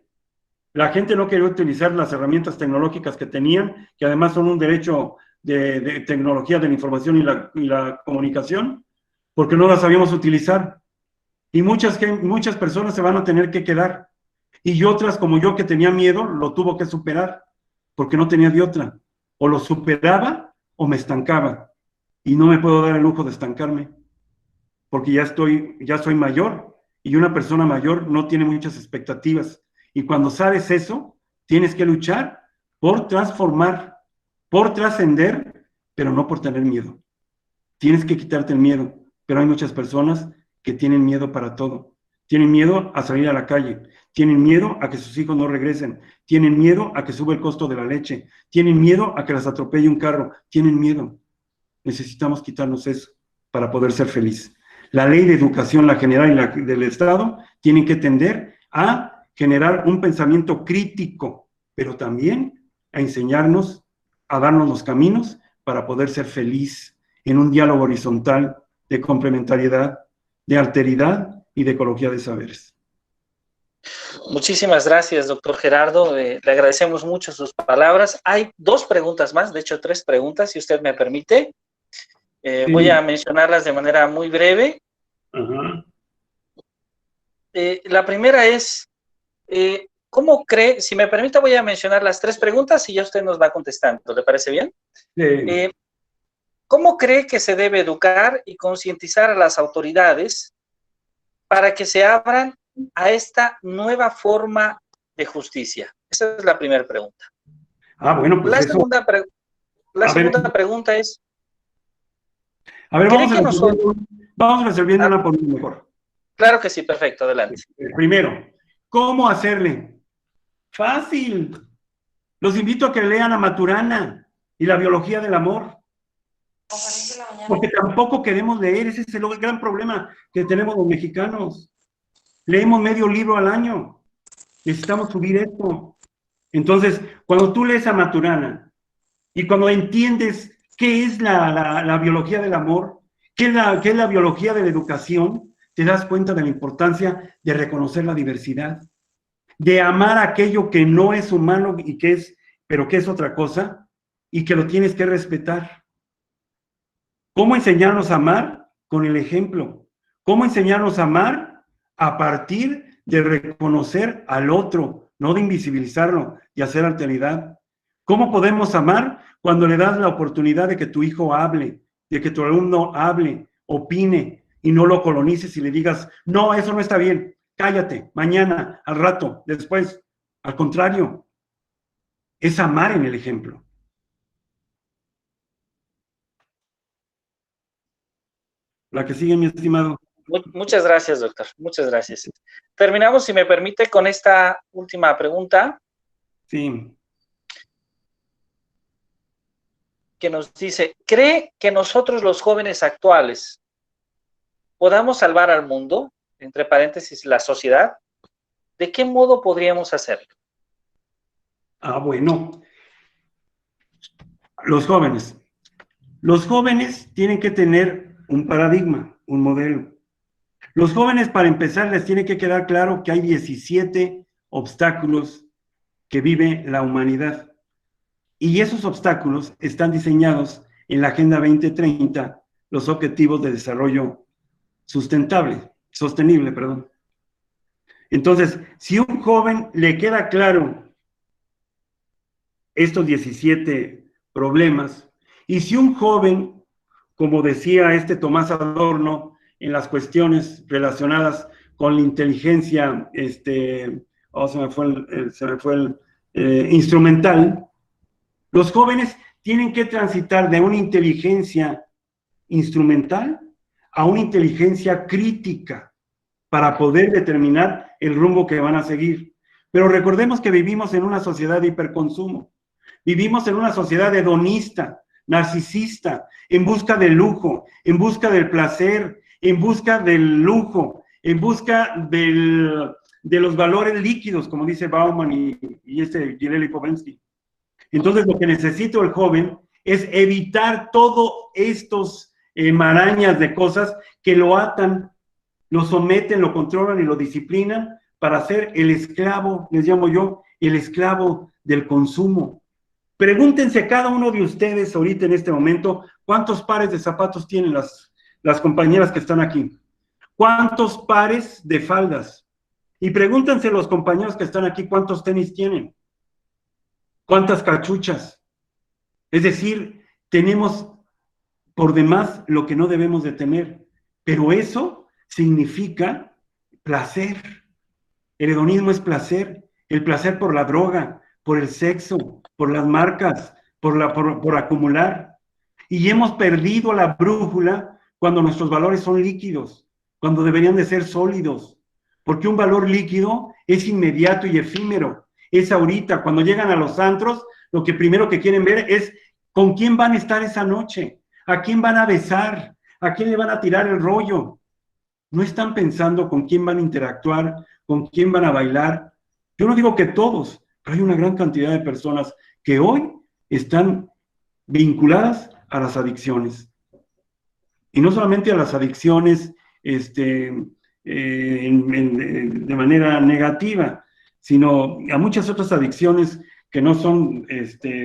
La gente no quería utilizar las herramientas tecnológicas que tenían, que además son un derecho de tecnología de la información y la comunicación, porque no las sabíamos utilizar. Y muchas personas se van a tener que quedar. Y otras, como yo, que tenía miedo, lo tuvo que superar, porque no tenía de otra. O lo superaba o me estancaba. Y no me puedo dar el lujo de estancarme, porque ya soy mayor, y una persona mayor no tiene muchas expectativas. Y cuando sabes eso, tienes que luchar por transformar, por trascender, pero no por tener miedo. Tienes que quitarte el miedo, pero hay muchas personas que tienen miedo para todo. Tienen miedo a salir a la calle, tienen miedo a que sus hijos no regresen, tienen miedo a que suba el costo de la leche, tienen miedo a que las atropelle un carro, tienen miedo. Necesitamos quitarnos eso para poder ser feliz. La ley de educación, la general y la del Estado, tienen que tender a generar un pensamiento crítico, pero también a enseñarnos, a darnos los caminos para poder ser feliz en un diálogo horizontal de complementariedad, de alteridad y de ecología de saberes. Muchísimas gracias, doctor Gerardo. Le agradecemos mucho sus palabras. Hay 2 preguntas más, de hecho 3 preguntas, si usted me permite. Sí. Voy a mencionarlas de manera muy breve. Ajá. La primera es, ¿cómo cree? Si me permite, voy a mencionar las 3 preguntas y ya usted nos va contestando. ¿Le parece bien? Sí. ¿Cómo cree que se debe educar y concientizar a las autoridades para que se abran a esta nueva forma de justicia? Esa es la primera pregunta. Bueno, pues La eso. segunda pregunta es, A ver, ¿cree que nosotros? vamos resolviéndola por lo mejor. Claro que sí, perfecto, adelante. Primero, ¿cómo hacerle? Fácil. Los invito a que lean a Maturana y la biología del amor. Porque tampoco queremos leer, ese es el gran problema que tenemos los mexicanos. Leemos medio libro al año. Necesitamos subir esto. Entonces, cuando tú lees a Maturana y cuando entiendes qué es la biología del amor, qué es la biología de la educación, te das cuenta de la importancia de reconocer la diversidad, de amar aquello que no es humano y pero que es otra cosa, y que lo tienes que respetar. ¿Cómo enseñarnos a amar? Con el ejemplo. ¿Cómo enseñarnos a amar? A partir de reconocer al otro, no de invisibilizarlo y hacer alteridad. ¿Cómo podemos amar? Cuando le das la oportunidad de que tu hijo hable, de que tu alumno hable, opine, y no lo colonices y le digas, no, eso no está bien, cállate, mañana, al rato, después. Al contrario, es amar en el ejemplo. La que sigue, mi estimado. Muchas gracias, doctor. Muchas gracias. Terminamos, si me permite, con esta última pregunta. Sí. Que nos dice, ¿cree que nosotros los jóvenes actuales podamos salvar al mundo? Entre paréntesis, la sociedad. ¿De qué modo podríamos hacerlo? Bueno. Los jóvenes. Los jóvenes tienen que tener un paradigma, un modelo. Los jóvenes, para empezar, les tiene que quedar claro que hay 17 obstáculos que vive la humanidad. Y esos obstáculos están diseñados en la Agenda 2030, los Objetivos de Desarrollo Sostenible. Entonces, si a un joven le queda claro estos 17 problemas, y si un joven, como decía Tomás Adorno, en las cuestiones relacionadas con la inteligencia, instrumental, los jóvenes tienen que transitar de una inteligencia instrumental a una inteligencia crítica para poder determinar el rumbo que van a seguir. Pero recordemos que vivimos en una sociedad de hiperconsumo, vivimos en una sociedad hedonista, narcisista, en busca del lujo, en busca del placer, en busca del lujo, en busca de los valores líquidos, como dice Bauman y Gilles Lipovetsky. Entonces, lo que necesita el joven es evitar todos estos marañas de cosas que lo atan, lo someten, lo controlan y lo disciplinan para ser el esclavo, les llamo yo, el esclavo del consumo. Pregúntense cada uno de ustedes ahorita en este momento, ¿cuántos pares de zapatos tienen las compañeras que están aquí? ¿Cuántos pares de faldas? Y pregúntense los compañeros que están aquí, ¿cuántos tenis tienen? ¿Cuántas cachuchas? Es decir, tenemos por demás lo que no debemos de tener, pero eso significa placer. El hedonismo es placer, el placer por la droga, por el sexo, por las marcas, por acumular. Y hemos perdido la brújula cuando nuestros valores son líquidos, cuando deberían de ser sólidos, porque un valor líquido es inmediato y efímero. Es ahorita, cuando llegan a los antros, lo que primero que quieren ver es con quién van a estar esa noche, a quién van a besar, a quién le van a tirar el rollo. No están pensando con quién van a interactuar, con quién van a bailar. Yo no digo que todos, pero hay una gran cantidad de personas que hoy están vinculadas a las adicciones. Y no solamente a las adicciones de manera negativa, sino a muchas otras adicciones que no son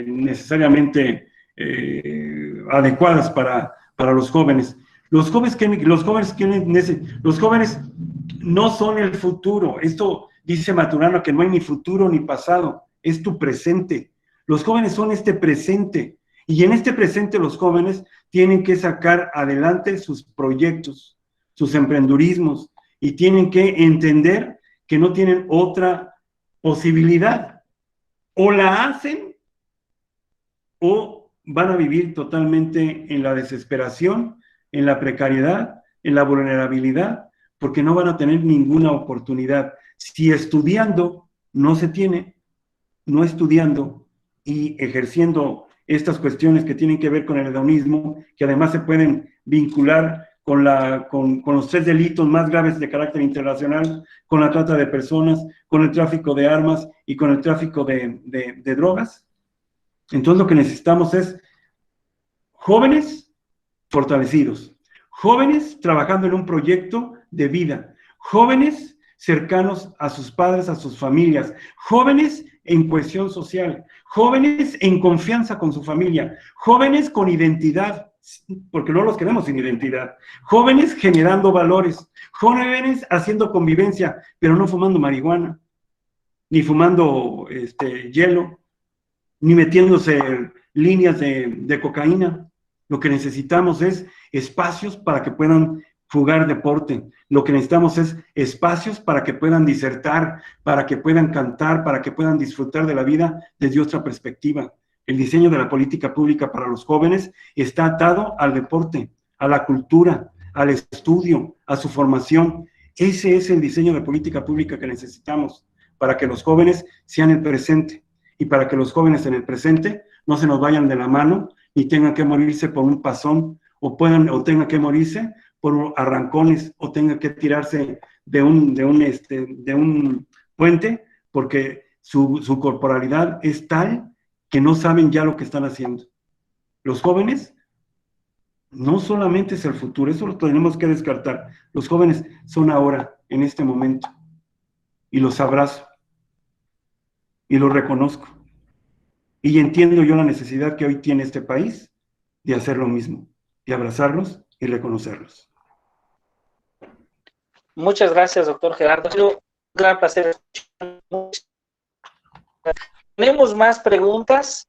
necesariamente adecuadas para los jóvenes. Los jóvenes no son el futuro. Esto dice Maturana, que no hay ni futuro ni pasado, es tu presente. Los jóvenes son este presente, y en este presente los jóvenes tienen que sacar adelante sus proyectos, sus emprendurismos, y tienen que entender que no tienen otra posibilidad. O la hacen o van a vivir totalmente en la desesperación, en la precariedad, en la vulnerabilidad, porque no van a tener ninguna oportunidad. Si estudiando no se tiene, no estudiando y ejerciendo estas cuestiones que tienen que ver con el hedonismo, que además se pueden vincular con los 3 delitos más graves de carácter internacional, con la trata de personas, con el tráfico de armas y con el tráfico de drogas. Entonces lo que necesitamos es jóvenes fortalecidos, jóvenes trabajando en un proyecto de vida, jóvenes cercanos a sus padres, a sus familias, jóvenes en cohesión social, jóvenes en confianza con su familia, jóvenes con identidad, porque no los queremos sin identidad, jóvenes generando valores, jóvenes haciendo convivencia, pero no fumando marihuana, ni fumando hielo, ni metiéndose líneas de cocaína. Lo que necesitamos es espacios para que puedan jugar deporte. Lo que necesitamos es espacios para que puedan disertar, para que puedan cantar, para que puedan disfrutar de la vida desde otra perspectiva. El diseño de la política pública para los jóvenes está atado al deporte, a la cultura, al estudio, a su formación. Ese es el diseño de política pública que necesitamos para que los jóvenes sean el presente y para que los jóvenes en el presente no se nos vayan de la mano y tengan que morirse por un pasón o tengan que morirse por arrancones o tengan que tirarse de un puente porque su corporalidad es tal que no saben ya lo que están haciendo. Los jóvenes no solamente es el futuro, eso lo tenemos que descartar. Los jóvenes son ahora, en este momento, y los abrazo y los reconozco. Y entiendo yo la necesidad que hoy tiene este país de hacer lo mismo, de abrazarlos y reconocerlos. Muchas gracias, doctor Gerardo. Ha sido un gran placer. Tenemos más preguntas.